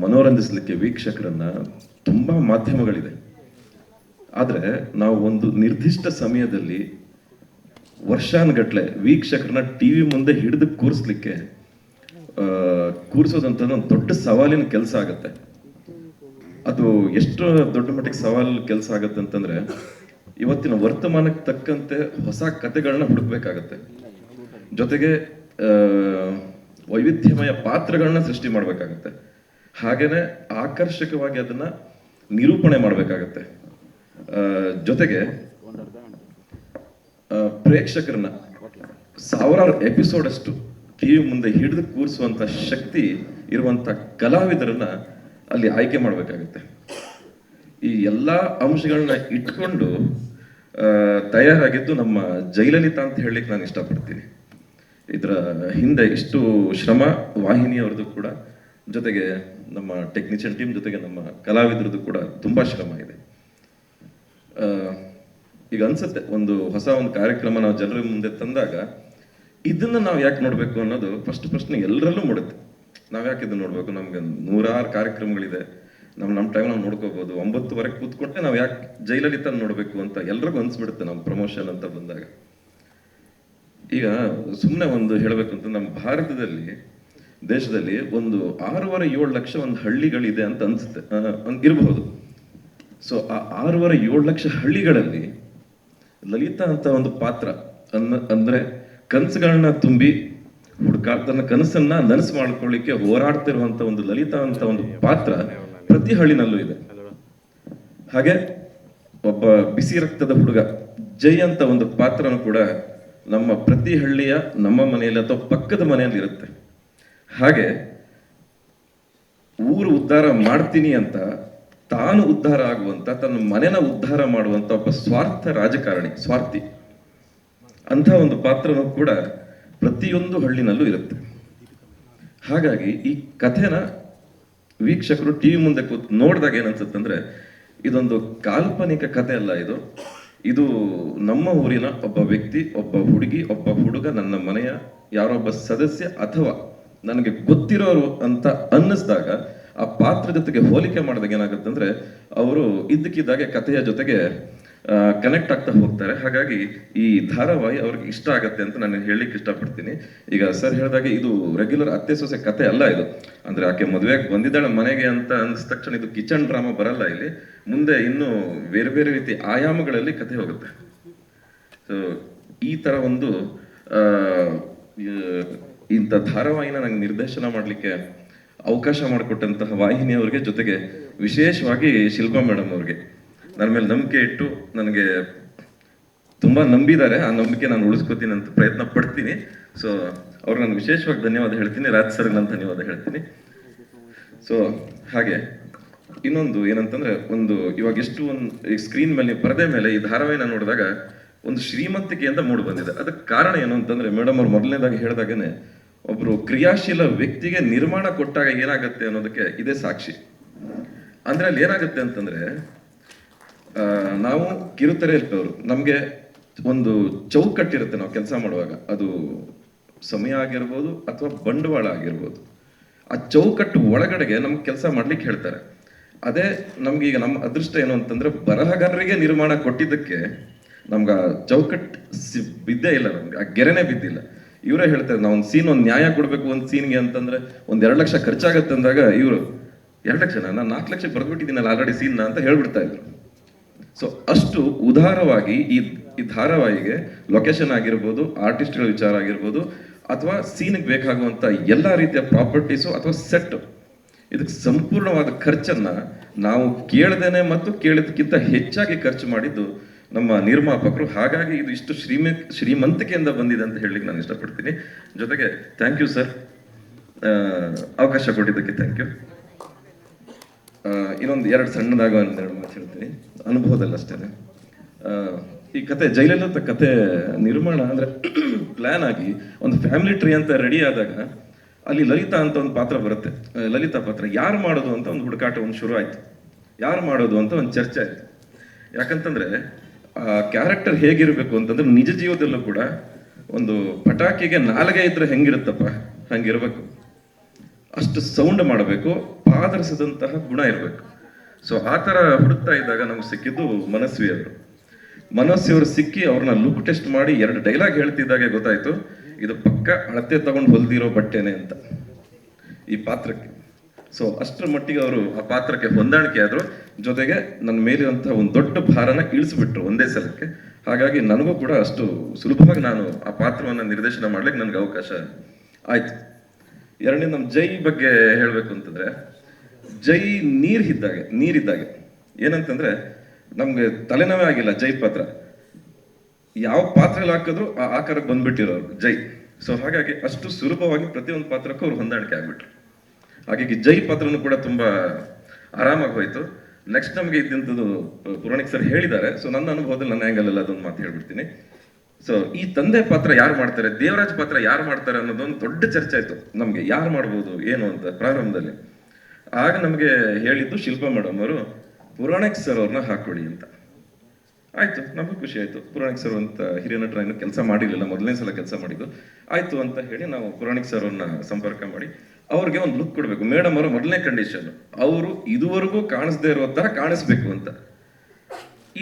ಮನೋರಂಜಿಸಲಿಕ್ಕೆ ವೀಕ್ಷಕರನ್ನ ತುಂಬ ಮಾಧ್ಯಮಗಳಿದೆ. ಆದರೆ ನಾವು ಒಂದು ನಿರ್ದಿಷ್ಟ ಸಮಯದಲ್ಲಿ ವರ್ಷಾನುಗಟ್ಲೆ ವೀಕ್ಷಕರನ್ನ ಟಿವಿ ಮುಂದೆ ಹಿಡಿದು ಕೂರಿಸೋದಂತ ಒಂದು ದೊಡ್ಡ ಸವಾಲಿನ ಕೆಲಸ ಆಗುತ್ತೆ. ಅದು ಎಷ್ಟು ದೊಡ್ಡ ಮಟ್ಟಿಗೆ ಸವಾಲು ಕೆಲಸ ಆಗುತ್ತೆ ಅಂತಂದ್ರೆ, ಇವತ್ತಿನ ವರ್ತಮಾನಕ್ಕೆ ತಕ್ಕಂತೆ ಹೊಸ ಕಥೆಗಳನ್ನ ಹುಡುಕ್ಬೇಕಾಗತ್ತೆ. ಜೊತೆಗೆ ವೈವಿಧ್ಯಮಯ ಪಾತ್ರಗಳನ್ನ ಸೃಷ್ಟಿ ಮಾಡಬೇಕಾಗತ್ತೆ. ಹಾಗೇನೆ ಆಕರ್ಷಕವಾಗಿ ಅದನ್ನ ನಿರೂಪಣೆ ಮಾಡಬೇಕಾಗತ್ತೆ. ಜೊತೆಗೆ ಪ್ರೇಕ್ಷಕರನ್ನ ಸಾವಿರಾರು ಎಪಿಸೋಡ್ ಅಷ್ಟು ಟಿವಿ ಮುಂದೆ ಹಿಡಿದು ಕೂರಿಸುವಂತ ಶಕ್ತಿ ಇರುವಂತ ಕಲಾವಿದರನ್ನ ಅಲ್ಲಿ ಆಯ್ಕೆ ಮಾಡಬೇಕಾಗತ್ತೆ. ಈ ಎಲ್ಲಾ ಅಂಶಗಳನ್ನ ಇಟ್ಕೊಂಡು ತಯಾರಾಗಿದ್ದು ನಮ್ಮ ಜಯಲಲಿತಾ ಅಂತ ಹೇಳಲಿಕ್ಕೆ ನಾನು ಇಷ್ಟಪಡ್ತೀನಿ. ಇದರ ಹಿಂದೆ ಇಷ್ಟು ಶ್ರಮ ವಾಹಿನಿಯವ್ರದ್ದು ಕೂಡ, ಜೊತೆಗೆ ನಮ್ಮ ಟೆಕ್ನಿಷಿಯನ್ ಟೀಮ್, ಜೊತೆಗೆ ನಮ್ಮ ಕಲಾವಿದರದ್ದು ಕೂಡ ತುಂಬಾ ಶ್ರಮ ಇದೆ. ಈಗ ಅನ್ಸುತ್ತೆ, ಒಂದು ಹೊಸ ಒಂದು ಕಾರ್ಯಕ್ರಮ ನಾವು ಜನರ ಮುಂದೆ ತಂದಾಗ ಇದನ್ನ ನಾವು ಯಾಕೆ ನೋಡ್ಬೇಕು ಅನ್ನೋದು ಫಸ್ಟ್ ಪ್ರಶ್ನೆ ಎಲ್ಲರಲ್ಲೂ ಮೂಡುತ್ತೆ. ನಾವ್ ಯಾಕೆ ಇದನ್ನ ನೋಡ್ಬೇಕು? ನಮ್ಗೆ 100 ಕಾರ್ಯಕ್ರಮಗಳಿದೆ, ನಮ್ಮ ಟೈಮ್ ನಾವು ನೋಡ್ಕೋಬಹುದು. 9ವರೆಗೆ ಕೂತ್ಕೊಂಡೆ ನಾವು ಯಾಕೆ ಜಯಲಲಿತಾ ನೋಡ್ಬೇಕು ಅಂತ ಎಲ್ರಿಗೂ ಅನ್ಸ್ಬಿಡುತ್ತೆ ನಮ್ಮ ಪ್ರಮೋಷನ್ ಅಂತ ಬಂದಾಗ. ಈಗ ಸುಮ್ಮನೆ ಒಂದು ಹೇಳ್ಬೇಕು ಅಂತ, ನಮ್ಮ ಭಾರತದಲ್ಲಿ, ದೇಶದಲ್ಲಿ ಒಂದು 6.5-7 ಲಕ್ಷ ಒಂದು ಹಳ್ಳಿಗಳಿದೆ ಅಂತ ಅನ್ಸುತ್ತೆ, ಇರಬಹುದು. ಸೊ ಆ 6.5-7 ಲಕ್ಷ ಹಳ್ಳಿಗಳಲ್ಲಿ ಲಲಿತಾ ಅಂತ ಒಂದು ಪಾತ್ರ ಅಂದ್ರೆ ಕನಸುಗಳನ್ನ ತುಂಬಿ ತನ್ನ ಕನಸನ್ನ ನನಸು ಮಾಡ್ಕೊಳ್ಳಿಕ್ಕೆ ಹೋರಾಡ್ತಿರುವಂತ ಒಂದು ಲಲಿತಾ ಅಂತ ಒಂದು ಪಾತ್ರ ಪ್ರತಿ ಹಳ್ಳಿನಲ್ಲೂ ಇದೆ. ಹಾಗೆ ಒಬ್ಬ ಬಿಸಿ ರಕ್ತದ ಹುಡುಗ ಜೈ ಅಂತ ಒಂದು ಪಾತ್ರನೂ ಕೂಡ ನಮ್ಮ ಪ್ರತಿ ಹಳ್ಳಿಯ, ನಮ್ಮ ಮನೆಯಲ್ಲಿ ಅಥವಾ ಪಕ್ಕದ ಮನೆಯಲ್ಲಿ ಇರುತ್ತೆ. ಹಾಗೆ ಊರು ಉದ್ಧಾರ ಮಾಡ್ತೀನಿ ಅಂತ ತಾನು ಉದ್ಧಾರ ಆಗುವಂತ, ತನ್ನ ಮನೆನ ಉದ್ಧಾರ ಮಾಡುವಂತ ಒಬ್ಬ ಸ್ವಾರ್ಥಿ ಅಂತ ಒಂದು ಪಾತ್ರನೂ ಕೂಡ ಪ್ರತಿಯೊಂದು ಹಳ್ಳಿನಲ್ಲೂ ಇರುತ್ತೆ. ಹಾಗಾಗಿ ಈ ಕಥೆನ ವೀಕ್ಷಕರು ಟಿವಿ ಮುಂದೆ ಕೂತು ನೋಡಿದಾಗ ಏನನ್ಸುತ್ತಂದ್ರೆ, ಇದೊಂದು ಕಾಲ್ಪನಿಕ ಕಥೆ ಅಲ್ಲ, ಇದು ನಮ್ಮ ಊರಿನ ಒಬ್ಬ ವ್ಯಕ್ತಿ, ಒಬ್ಬ ಹುಡುಗಿ, ಒಬ್ಬ ಹುಡುಗ, ನನ್ನ ಮನೆಯ ಯಾರೊಬ್ಬ ಸದಸ್ಯ ಅಥವಾ ನನಗೆ ಗೊತ್ತಿರೋರು ಅಂತ ಅನ್ನಿಸಿದಾಗ ಆ ಪಾತ್ರ ಜೊತೆಗೆ ಹೋಲಿಕೆ ಮಾಡಿದಾಗ ಏನಾಗುತ್ತೆ ಅಂದ್ರೆ, ಅವರು ಇದ್ದಕ್ಕಿದ್ದಾಗೆ ಕಥೆಯ ಜೊತೆಗೆ ಕನೆಕ್ಟ್ ಆಗ್ತಾ ಹೋಗ್ತಾರೆ. ಹಾಗಾಗಿ ಈ ಧಾರಾವಾಹಿ ಅವ್ರಿಗೆ ಇಷ್ಟ ಆಗತ್ತೆ ಅಂತ ನಾನು ಹೇಳಲಿಕ್ಕೆ ಇಷ್ಟಪಡ್ತೀನಿ. ಈಗ ಸರ್ ಹೇಳಿದಾಗ ಇದು ರೆಗ್ಯುಲರ್ ಅತ್ತೆ ಸೊಸೆ ಕತೆ ಅಲ್ಲ. ಇದು ಅಂದ್ರೆ ಆಕೆ ಮದುವೆಗೆ ಬಂದಿದ್ದಾಳೆ ಮನೆಗೆ ಅಂತ ಅನ್ಸ್ ತಕ್ಷಣ ಇದು ಕಿಚನ್ ಡ್ರಾಮಾ ಬರಲ್ಲ. ಇಲ್ಲಿ ಮುಂದೆ ಇನ್ನು ಬೇರೆ ಬೇರೆ ರೀತಿ ಆಯಾಮಗಳಲ್ಲಿ ಕತೆ ಹೋಗುತ್ತೆ. ಸೊ ಈ ತರ ಒಂದು ಇಂಥ ಧಾರಾವಾಹಿನ ನಂಗೆ ನಿರ್ದೇಶನ ಮಾಡ್ಲಿಕ್ಕೆ ಅವಕಾಶ ಮಾಡಿಕೊಟ್ಟಂತಹ ವಾಹಿನಿಯವರಿಗೆ, ಜೊತೆಗೆ ವಿಶೇಷವಾಗಿ ಶಿಲ್ಪಾ ಮೇಡಮ್ ಅವ್ರಿಗೆ ನನ್ನ ಮೇಲೆ ನಂಬಿಕೆ ಇಟ್ಟು ನನಗೆ ತುಂಬಾ ನಂಬಿದ್ದಾರೆ. ಆ ನಂಬಿಕೆ ನಾನು ಉಳಿಸ್ಕೋತೀನಿ ಅಂತ ಪ್ರಯತ್ನ ಪಡ್ತೀನಿ. ಸೊ ಅವ್ರಿಗೆ ನಾನು ವಿಶೇಷವಾಗಿ ಧನ್ಯವಾದ ಹೇಳ್ತೀನಿ. ರಾಜ್ ಸರ್ಗೆ ನಾನು ಧನ್ಯವಾದ ಹೇಳ್ತೀನಿ. ಸೊ ಹಾಗೆ ಇನ್ನೊಂದು ಏನಂತಂದ್ರೆ, ಇವಾಗ ಎಷ್ಟು ಒಂದು ಸ್ಕ್ರೀನ್ ಮೇಲೆ, ಪರದೆ ಮೇಲೆ ಈ ಧಾರಾವಾಹಿನ ನೋಡಿದಾಗ ಒಂದು ಶ್ರೀಮಂತಿಕೆಯಿಂದ ಮೂಡಿ ಬಂದಿದೆ. ಅದಕ್ಕೆ ಕಾರಣ ಏನು ಅಂತಂದ್ರೆ, ಮೇಡಮ್ ಅವ್ರು ಮೊದಲನೇದಾಗಿ ಹೇಳಿದಾಗೇನೆ, ಒಬ್ರು ಕ್ರಿಯಾಶೀಲ ವ್ಯಕ್ತಿಗೆ ನಿರ್ಮಾಣ ಕೊಟ್ಟಾಗ ಏನಾಗುತ್ತೆ ಅನ್ನೋದಕ್ಕೆ ಇದೇ ಸಾಕ್ಷಿ. ಅಂದ್ರೆ ಅಲ್ಲಿ ಏನಾಗುತ್ತೆ ಅಂತಂದ್ರೆ, ನಾವು ಕಿರುತೆರೆಯಲ್ಲಿರೋರು, ನಮ್ಗೆ ಒಂದು ಚೌಕಟ್ಟಿರುತ್ತೆ ನಾವು ಕೆಲಸ ಮಾಡುವಾಗ. ಅದು ಸಮಯ ಆಗಿರ್ಬೋದು ಅಥವಾ ಬಂಡವಾಳ ಆಗಿರ್ಬೋದು. ಆ ಚೌಕಟ್ಟು ಒಳಗಡೆಗೆ ನಮ್ಗೆ ಕೆಲಸ ಮಾಡ್ಲಿಕ್ಕೆ ಹೇಳ್ತಾರೆ. ಅದೇ ನಮ್ಗೆ ಈಗ ನಮ್ಮ ಅದೃಷ್ಟ ಏನು ಅಂತಂದ್ರೆ, ಬರಹಗಾರರಿಗೆ ನಿರ್ಮಾಣ ಕೊಟ್ಟಿದ್ದಕ್ಕೆ ನಮ್ಗೆ ಆ ಚೌಕಟ್ಟು ಬಿದ್ದೇ ಇಲ್ಲ, ನಮ್ಗೆ ಆ ಗೆರೆನೇ ಬಿದ್ದಿಲ್ಲ. ಇವರೇ ಹೇಳ್ತಾರೆ ನಾವು ಒಂದು ಸೀನ್ ಒಂದು ನ್ಯಾಯ ಕೊಡಬೇಕು ಒಂದು ಸೀನ್ಗೆ ಅಂತಂದ್ರೆ ಒಂದು 2 ಲಕ್ಷ ಖರ್ಚಾಗತ್ತೆ ಅಂದಾಗ ಇವರು 2 ಲಕ್ಷ ನಾನು 4 ಲಕ್ಷ ಬರೆದ್ಬಿಟ್ಟಿದ್ದೀನಲ್ಲ ಆಲ್ರೆಡಿ ಸೀನ್ನ ಅಂತ ಹೇಳ್ಬಿಡ್ತಾ ಇದ್ರು. ಸೊ ಅಷ್ಟು ಉದಾರವಾಗಿ ಈ ಧಾರಾವಾಹಿಗೆ ಲೊಕೇಶನ್ ಆಗಿರ್ಬೋದು, ಆರ್ಟಿಸ್ಟ್ಗಳ ವಿಚಾರ ಆಗಿರ್ಬೋದು, ಅಥವಾ ಸೀನ್ಗೆ ಬೇಕಾಗುವಂತ ಎಲ್ಲ ರೀತಿಯ ಪ್ರಾಪರ್ಟೀಸು ಅಥವಾ ಸೆಟ್, ಇದಕ್ಕೆ ಸಂಪೂರ್ಣವಾದ ಖರ್ಚನ್ನ ನಾವು ಕೇಳದೇನೆ ಮತ್ತು ಕೇಳಿದಕ್ಕಿಂತ ಹೆಚ್ಚಾಗಿ ಖರ್ಚು ಮಾಡಿದ್ದು ನಮ್ಮ ನಿರ್ಮಾಪಕರು. ಹಾಗಾಗಿ ಇದು ಇಷ್ಟು ಶ್ರೀಮಂತಿಕೆಯಿಂದ ಬಂದಿದೆ ಅಂತ ಹೇಳಲಿಕ್ಕೆ ನಾನು ಇಷ್ಟಪಡ್ತೀನಿ. ಜೊತೆಗೆ ಥ್ಯಾಂಕ್ ಯು ಸರ್, ಅವಕಾಶ ಕೊಟ್ಟಿದ್ದಕ್ಕೆ ಥ್ಯಾಂಕ್ ಯು. ಇನ್ನೊಂದು 2 ಸಣ್ಣದಾಗ 2 ಮಾತು ಹೇಳ್ತೀನಿ, ಅನುಭವದಲ್ಲಿ ಅಷ್ಟೇನೆ. ಈ ಕತೆ ಜೈಲಲಿತಾ ಕತೆ ನಿರ್ಮಾಣ ಅಂದ್ರೆ ಪ್ಲಾನ್ ಆಗಿ ಒಂದು ಫ್ಯಾಮಿಲಿ ಟ್ರೀ ಅಂತ ರೆಡಿ ಆದಾಗ ಅಲ್ಲಿ ಲಲಿತಾ ಅಂತ ಒಂದು ಪಾತ್ರ ಬರುತ್ತೆ. ಲಲಿತಾ ಪಾತ್ರ ಯಾರು ಮಾಡೋದು ಅಂತ ಒಂದು ಹುಡುಕಾಟ ಒಂದು ಶುರು ಆಯ್ತು. ಯಾರು ಮಾಡೋದು ಅಂತ ಒಂದು ಚರ್ಚೆ ಆಯ್ತು. ಯಾಕಂತಂದ್ರೆ ಆ ಕ್ಯಾರೆಕ್ಟರ್ ಹೇಗಿರ್ಬೇಕು ಅಂತಂದ್ರೆ ನಿಜ ಜೀವದಲ್ಲೂ ಕೂಡ ಒಂದು ಪಟಾಕಿಗೆ ನಾಲ್ಗೆ ಇದ್ರೆ ಹೆಂಗಿರುತ್ತಪ್ಪ ಹಂಗಿರ್ಬೇಕು, ಅಷ್ಟು ಸೌಂಡ್ ಮಾಡಬೇಕು, ಪಾದರಿಸದಂತಹ ಗುಣ ಇರಬೇಕು. ಸೊ ಆ ಥರ ಹುಡುಕ್ತಾ ಇದ್ದಾಗ ನಮ್ಗೆ ಸಿಕ್ಕಿದ್ದು ಮನಸ್ವಿ ಅವರು. ಮನಸ್ವಿ ಅವರು ಸಿಕ್ಕಿ ಅವ್ರನ್ನ ಲುಕ್ ಟೆಸ್ಟ್ ಮಾಡಿ 2 ಡೈಲಾಗ್ ಹೇಳ್ತಿದ್ದಾಗೆ ಗೊತ್ತಾಯ್ತು ಇದು ಪಕ್ಕ ಅಳತೆ ತಗೊಂಡು ಹೊಲ್ದಿರೋ ಬಟ್ಟೆನೆ ಅಂತ ಈ ಪಾತ್ರಕ್ಕೆ. ಸೊ ಅಷ್ಟರ ಮಟ್ಟಿಗೆ ಅವರು ಆ ಪಾತ್ರಕ್ಕೆ ಹೊಂದಾಣಿಕೆ ಆದ್ರು. ಜೊತೆಗೆ ನನ್ನ ಮೇಲಿರುವಂತಹ ಒಂದು ದೊಡ್ಡ ಭಾರನ ಇಳಿಸ್ಬಿಟ್ರು ಒಂದೇ ಸಲಕ್ಕೆ. ಹಾಗಾಗಿ ನನಗೂ ಕೂಡ ಅಷ್ಟು ಸುಲಭವಾಗಿ ನಾನು ಆ ಪಾತ್ರವನ್ನು ನಿರ್ದೇಶನ ಮಾಡ್ಲಿಕ್ಕೆ ನನಗೆ ಅವಕಾಶ ಆಯ್ತು. ಎರಡನೇ ನಮ್ಮ ಜೈ ಬಗ್ಗೆ ಹೇಳ್ಬೇಕು ಅಂತಂದ್ರೆ, ಜೈ ನೀರಿದ್ದಾಗೆ ಏನಂತಂದ್ರೆ ನಮ್ಗೆ ತಲೆನೋವೇ ಆಗಿಲ್ಲ. ಜೈ ಪಾತ್ರ ಯಾವ ಪಾತ್ರದಲ್ಲಿ ಹಾಕಿದ್ರು ಆ ಆಕಾರಕ್ಕೆ ಬಂದ್ಬಿಟ್ಟಿರೋರು ಜೈ. ಸೊ ಹಾಗಾಗಿ ಅಷ್ಟು ಸುಲಭವಾಗಿ ಪ್ರತಿಯೊಂದು ಪಾತ್ರಕ್ಕೂ ಅವ್ರು ಹೊಂದಾಣಿಕೆ ಆಗ್ಬಿಟ್ರು. ಹಾಗಾಗಿ ಜೈ ಪಾತ್ರನೂ ಕೂಡ ತುಂಬಾ ಆರಾಮಾಗಿ ಹೋಯ್ತು. ನೆಕ್ಸ್ಟ್ ನಮಗೆ ಇದ್ದಂಥದ್ದು ಪುರಾಣಿಕ್ ಸರ್ ಹೇಳಿದ್ದಾರೆ. ಸೊ ನನ್ನ ಅನುಭವದಲ್ಲಿ ನನ್ನ ಆ್ಯಂಗಲ್ ಎಲ್ಲ ಅದೊಂದು ಮಾತು ಹೇಳ್ಬಿಡ್ತೀನಿ. ಸೊ ಈ ತಂದೆ ಪಾತ್ರ ಯಾರು ಮಾಡ್ತಾರೆ, ದೇವರಾಜ್ ಪಾತ್ರ ಯಾರು ಮಾಡ್ತಾರೆ ಅನ್ನೋದೊಂದು ದೊಡ್ಡ ಚರ್ಚೆ ಆಯ್ತು ನಮ್ಗೆ, ಯಾರು ಮಾಡ್ಬೋದು ಏನು ಅಂತ ಪ್ರಾರಂಭದಲ್ಲಿ. ಆಗ ನಮಗೆ ಹೇಳಿದ್ದು ಶಿಲ್ಪಾ ಮೇಡಮ್ ಅವರು ಪುರಾಣಿಕ್ ಸರ್ ಅವ್ರನ್ನ ಹಾಕೊಳ್ಳಿ ಅಂತ. ಆಯ್ತು, ನಮಗೂ ಖುಷಿ ಆಯ್ತು. ಪುರಾಣಿಕ್ ಸರ್ ಅಂತ ಹಿರಿಯ ನಟರ ಇನ್ನೂ ಕೆಲಸ ಮಾಡಿರ್ಲಿಲ್ಲ, ಮೊದಲನೇ ಸಲ ಕೆಲಸ ಮಾಡಿದ್ದು. ಆಯ್ತು ಅಂತ ಹೇಳಿ ನಾವು ಪುರಾಣಿಕ್ ಸರ್ ಅವ್ರನ್ನ ಸಂಪರ್ಕ ಮಾಡಿ ಅವ್ರಿಗೆ ಒಂದು ಲುಕ್ ಕೊಡ್ಬೇಕು. ಮೇಡಮ್ ಅವರ ಮೊದಲನೇ ಕಂಡೀಷನ್ ಅವರು ಇದುವರೆಗೂ ಕಾಣಿಸದೇ ಇರೋ ತರ ಕಾಣಿಸ್ಬೇಕು ಅಂತ.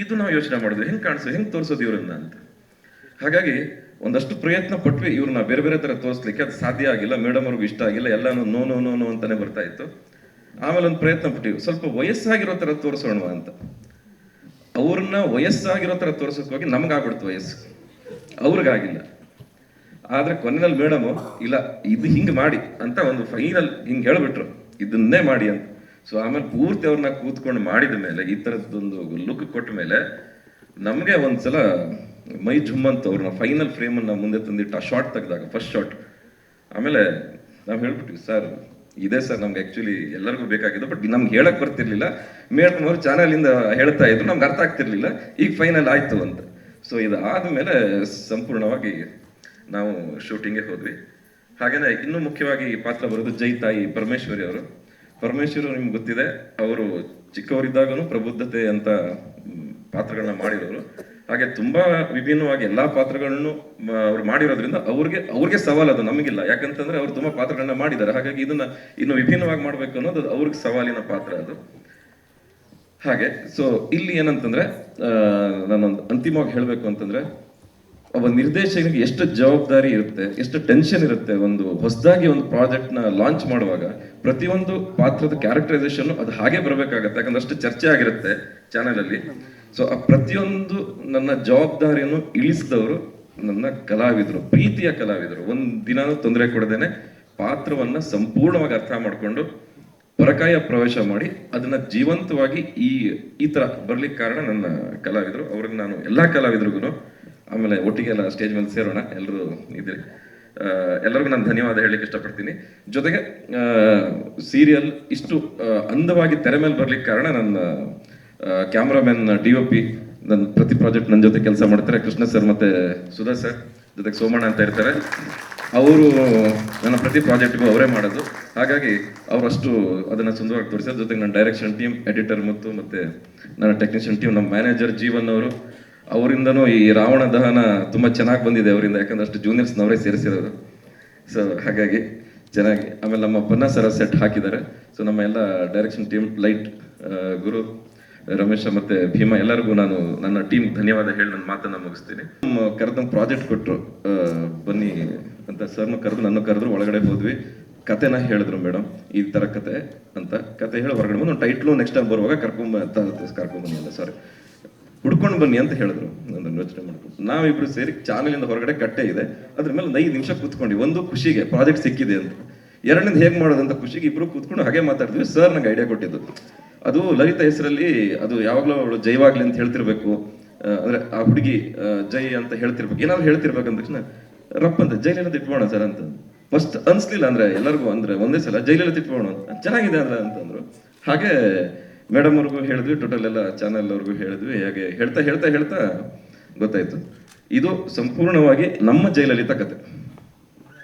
ಇದು ನಾವು ಯೋಚನೆ ಮಾಡಿದ್ವಿ, ಹೆಂಗ್ ತೋರಿಸೋದು ಇವ್ರನ್ನ ಅಂತ. ಹಾಗಾಗಿ ಒಂದಷ್ಟು ಪ್ರಯತ್ನ ಪಟ್ವಿ ಇವ್ರನ್ನ ಬೇರೆ ಬೇರೆ ತರ ತೋರಿಸ್ಲಿಕ್ಕೆ. ಅದು ಸಾಧ್ಯ ಆಗಿಲ್ಲ, ಮೇಡಮ್ ಅವ್ರಿಗೂ ಇಷ್ಟ ಆಗಿಲ್ಲ, ಎಲ್ಲಾನು ನೋ ನೋ ನೋ ನೋ ಅಂತಾನೆ ಬರ್ತಾ ಇತ್ತು. ಆಮೇಲೆ ಒಂದು ಪ್ರಯತ್ನ ಪಟ್ಟಿವಿ, ಸ್ವಲ್ಪ ವಯಸ್ಸಾಗಿರೋ ತರ ತೋರಿಸೋಣ ಅಂತ. ಅವ್ರನ್ನ ವಯಸ್ಸಾಗಿರೋ ತರ ತೋರ್ಸಕ್ ಹೋಗಿ ನಮ್ಗಾಗ್ಬಿಡ್ತು ವಯಸ್ಸು, ಅವ್ರಿಗಾಗಿಲ್ಲ. ಆದ್ರೆ ಕೊನೆಯಲ್ಲಿ ಮೇಡಮ್ ಇಲ್ಲ ಇದು ಹಿಂಗ್ ಮಾಡಿ ಅಂತ ಒಂದು ಫೈನಲ್ ಹಿಂಗ್ ಹೇಳ್ಬಿಟ್ರು, ಇದನ್ನೇ ಮಾಡಿ ಅಂತ. ಸೊ ಆಮೇಲೆ ಪೂರ್ತಿ ಅವ್ರನ್ನ ಕೂತ್ಕೊಂಡು ಮಾಡಿದ ಮೇಲೆ ಈ ತರದೊಂದು ಲುಕ್ ಕೊಟ್ಟ ಮೇಲೆ ನಮ್ಗೆ ಒಂದ್ಸಲ ಮೈ ಜುಮ್ಮಂತ ಅವ್ರನ್ನ ಫೈನಲ್ ಫ್ರೇಮ್ ಅನ್ನ ಮುಂದೆ ತಂದಿಟ್ಟು ಆ ಶಾರ್ಟ್ ತೆಗೆದಾಗ ಫಸ್ಟ್ ಶಾರ್ಟ್. ಆಮೇಲೆ ನಾವು ಹೇಳ್ಬಿಟ್ವಿ, ಸರ್ ಇದೇ ಸರ್ ನಮ್ಗೆ ಆಕ್ಚುಲಿ ಎಲ್ಲರಿಗೂ ಬೇಕಾಗಿದ್ದು, ಬಟ್ ನಮ್ಗೆ ಹೇಳಕ್ ಬರ್ತಿರ್ಲಿಲ್ಲ. ಮೇಡಮ್ ಅವರು ಚಾನಲ್ ಇಂದ ಹೇಳ್ತಾ ಇದ್ರು, ನಮ್ಗೆ ಅರ್ಥ ಆಗ್ತಿರ್ಲಿಲ್ಲ. ಈಗ ಫೈನಲ್ ಆಯ್ತು ಅಂತ. ಸೊ ಇದಾದ್ಮೇಲೆ ಸಂಪೂರ್ಣವಾಗಿ ನಾವು ಶೂಟಿಂಗ್ಗೆ ಹೋದ್ವಿ. ಹಾಗೇನೆ ಇನ್ನೂ ಮುಖ್ಯವಾಗಿ ಈ ಪಾತ್ರ ಬರೋದು ಜೈ ತಾಯಿ ಪರಮೇಶ್ವರಿ ಅವರು. ಪರಮೇಶ್ವರಿ ನಿಮ್ಗೆ ಗೊತ್ತಿದೆ, ಅವರು ಚಿಕ್ಕವರಿದ್ದಾಗನು ಪ್ರಬುದ್ಧತೆ ಅಂತ ಪಾತ್ರಗಳನ್ನ ಮಾಡಿರೋರು. ಹಾಗೆ ತುಂಬಾ ವಿಭಿನ್ನವಾಗಿ ಎಲ್ಲಾ ಪಾತ್ರಗಳನ್ನು ಅವ್ರು ಮಾಡಿರೋದ್ರಿಂದ ಅವ್ರಿಗೆ ಸವಾಲು ಅದು, ನಮಗಿಲ್ಲ. ಯಾಕಂತಂದ್ರೆ ಅವ್ರು ತುಂಬಾ ಪಾತ್ರಗಳನ್ನ ಮಾಡಿದ್ದಾರೆ. ಹಾಗಾಗಿ ಇದನ್ನ ಇನ್ನು ವಿಭಿನ್ನವಾಗಿ ಮಾಡ್ಬೇಕು ಅನ್ನೋದು ಅವ್ರಿಗೆ ಸವಾಲಿನ ಪಾತ್ರ ಅದು. ಹಾಗೆ ಸೊ ಇಲ್ಲಿ ಏನಂತಂದ್ರೆ ನಾನೊಂದು ಅಂತಿಮವಾಗಿ ಹೇಳ್ಬೇಕು ಅಂತಂದ್ರೆ, ಒಬ್ಬ ನಿರ್ದೇಶಕನಿಗೆ ಎಷ್ಟು ಜವಾಬ್ದಾರಿ ಇರುತ್ತೆ, ಎಷ್ಟು ಟೆನ್ಷನ್ ಇರುತ್ತೆ. ಒಂದು ಹೊಸದಾಗಿ ಒಂದು ಪ್ರಾಜೆಕ್ಟ್ ನ ಲಾಂಚ್ ಮಾಡುವಾಗ ಪ್ರತಿಯೊಂದು ಪಾತ್ರದ ಕ್ಯಾರೆಕ್ಟರೈಸೇಷನ್ ಅದು ಹಾಗೆ ಬರಬೇಕಾಗತ್ತೆ. ಯಾಕಂದ್ರೆ ಅಷ್ಟು ಚರ್ಚೆ ಆಗಿರುತ್ತೆ ಚಾನೆಲ್ ಅಲ್ಲಿ. ಸೊ ಆ ಪ್ರತಿಯೊಂದು ನನ್ನ ಜವಾಬ್ದಾರಿಯನ್ನು ಇಳಿಸಿದವರು ನನ್ನ ಕಲಾವಿದರು, ಪ್ರೀತಿಯ ಕಲಾವಿದರು. ಒಂದ್ ದಿನಾನು ತೊಂದರೆ ಕೊಡದೇನೆ ಪಾತ್ರವನ್ನ ಸಂಪೂರ್ಣವಾಗಿ ಅರ್ಥ ಮಾಡ್ಕೊಂಡು ಪರಕಾಯ ಪ್ರವೇಶ ಮಾಡಿ ಅದನ್ನ ಜೀವಂತವಾಗಿ ಈ ತರ ಬರ್ಲಿಕ್ಕೆ ಕಾರಣ ನನ್ನ ಕಲಾವಿದರು. ಅವ್ರಿಗೆ ನಾನು ಎಲ್ಲಾ ಕಲಾವಿದರಿಗೂ, ಆಮೇಲೆ ಒಟ್ಟಿಗೆ ಎಲ್ಲ ಸ್ಟೇಜ್ ಮೇಲೆ ಸೇರೋಣ ಎಲ್ಲರೂ ಇದ್ರಿ, ಎಲ್ಲರಿಗೂ ನಾನು ಧನ್ಯವಾದ ಹೇಳಲಿಕ್ಕೆ ಇಷ್ಟಪಡ್ತೀನಿ. ಜೊತೆಗೆ ಸೀರಿಯಲ್ ಇಷ್ಟು ಅಂದವಾಗಿ ತೆರೆ ಮೇಲೆ ಬರ್ಲಿಕ್ಕೆ ಕಾರಣ ನನ್ನ ಕ್ಯಾಮ್ರಾಮನ್ DOP, ನನ್ನ ಪ್ರತಿ ಪ್ರಾಜೆಕ್ಟ್ ನನ್ನ ಜೊತೆ ಕೆಲಸ ಮಾಡ್ತಾರೆ, ಕೃಷ್ಣ ಸರ್ ಮತ್ತೆ ಸುಧಾ ಸರ್, ಜೊತೆಗೆ ಸೋಮಣ್ಣ ಅಂತ ಇರ್ತಾರೆ. ಅವರು ನನ್ನ ಪ್ರತಿ ಪ್ರಾಜೆಕ್ಟ್ಗೂ ಅವರೇ ಮಾಡೋದು. ಹಾಗಾಗಿ ಅವರಷ್ಟು ಅದನ್ನ ಸುಂದರವಾಗಿ ತೋರಿಸಿದ್ರು. ಜೊತೆಗೆ ನನ್ನ ಡೈರೆಕ್ಷನ್ ಟೀಮ್, ಎಡಿಟರ್ ಮತ್ತೆ ನನ್ನ ಟೆಕ್ನಿಷಿಯನ್ ಟೀಮ್, ನಮ್ಮ ಮ್ಯಾನೇಜರ್ ಜೀವನ್ ಅವರು, ಅವರಿಂದನೂ ಈ ರಾವಣ ದಹನ ತುಂಬಾ ಚೆನ್ನಾಗಿ ಬಂದಿದೆ ಅವರಿಂದ. ಯಾಕಂದ್ರೆ ಅಷ್ಟು ಜೂನಿಯರ್ಸ್ನವರೇ ಸೇರಿಸಿರೋರು. ಸೊ ಹಾಗಾಗಿ ಚೆನ್ನಾಗಿ. ಆಮೇಲೆ ನಮ್ಮ ಪನ್ನ ಸರ ಸೆಟ್ ಹಾಕಿದ್ದಾರೆ. ಸೊ ನಮ್ಮ ಎಲ್ಲ ಡೈರೆಕ್ಷನ್ ಟೀಮ್, ಲೈಟ್, ಗುರು, ರಮೇಶ ಮತ್ತೆ ಭೀಮಾ, ಎಲ್ಲರಿಗೂ ನಾನು ನನ್ನ ಟೀಮ್ ಧನ್ಯವಾದ ಹೇಳಿ ನನ್ನ ಮಾತನ್ನ ಮುಗಿಸ್ತೀನಿ. ಕರೆದ ಪ್ರಾಜೆಕ್ಟ್ ಕೊಟ್ಟರು, ಬನ್ನಿ ಅಂತ ಸರ್ನು ಕರೆದು ನನ್ನ ಕರೆದ್ರು, ಒಳಗಡೆ ಹೋದ್ವಿ, ಕತೆನ ಹೇಳಿದ್ರು ಮೇಡಮ್, ಈ ಥರ ಕತೆ ಅಂತ ಕತೆ ಹೇಳಿ ಹೊರಗಡೆ ಬಂದು ಒಂದು ಟೈಟ್ಲು ನೆಕ್ಸ್ಟ್ ಟೈಮ್ ಬರುವಾಗ ಕರ್ಕೊಂಡ್ಬನ್ನಿ ಅಂತ ಸಾರಿ ಹುಡ್ಕೊಂಡು ಬನ್ನಿ ಅಂತ ಹೇಳಿದ್ರು. ನನ್ನ ಯೋಚನೆ ಮಾಡ್ಕೊಂಡು ನಾವಿಬ್ರು ಸೇರಿ ಚಾನಲಿಂದ ಹೊರಗಡೆ ಕಟ್ಟೆ ಇದೆ, ಅದ್ರ ಮೇಲೆ ಒಂದು 5 ನಿಮಿಷ ಕೂತ್ಕೊಂಡು, ಒಂದು ಖುಷಿಗೆ ಪ್ರಾಜೆಕ್ಟ್ ಸಿಕ್ಕಿದೆ ಅಂತ, ಎರಡನೇದು ಹೇಗೆ ಮಾಡೋದಂತ ಖುಷಿಗೆ ಇಬ್ರು ಕೂತ್ಕೊಂಡು ಹಾಗೆ ಮಾತಾಡ್ತೀವಿ. ಸರ್ ನಂಗೆ ಐಡಿಯಾ ಕೊಟ್ಟಿದ್ದು ಅದು ಲಲಿತಾ ಹೆಸರಲ್ಲಿ ಅದು ಯಾವಾಗಲೂ ಅವಳು ಜೈವಾಗ್ಲಿ ಅಂತ ಹೇಳ್ತಿರ್ಬೇಕು, ಅಂದ್ರೆ ಆ ಹುಡುಗಿ ಜೈ ಅಂತ ಹೇಳ್ತಿರ್ಬೇಕು, ಏನಾದ್ರು ಹೇಳ್ತಿರ್ಬೇಕು ಅಂದ ತಕ್ಷಣ ರಪ್ಪ ಅಂತ ಜೈಲೆಲ್ಲ ತಿಟ್ಬೋಣ ಸರ್ ಅಂತ ಫಸ್ಟ್ ಅನ್ಸ್ಲಿಲ್ಲ, ಅಂದ್ರೆ ಎಲ್ಲರಿಗೂ ಅಂದ್ರೆ ಒಂದೇ ಸಲ ಜೈಲೆಲ್ಲ ತಿಟ್ಬೋಣ ಅಂತ ಚೆನ್ನಾಗಿದೆ ಅಂದ್ರೆ ಅಂತಂದ್ರು. ಹಾಗೆ ಮೇಡಮ್ ಅವ್ರಿಗೂ ಹೇಳಿದ್ವಿ, ಟೋಟಲ್ ಎಲ್ಲ ಚಾನೆಲ್ ಅವ್ರಿಗೂ ಹೇಳಿದ್ವಿ. ಹಾಗೆ ಹೇಳ್ತಾ ಹೇಳ್ತಾ ಹೇಳ್ತಾ ಗೊತ್ತಾಯ್ತು ಇದು ಸಂಪೂರ್ಣವಾಗಿ ನಮ್ಮ ಜೈಲಲಿತಾ ಕತೆ,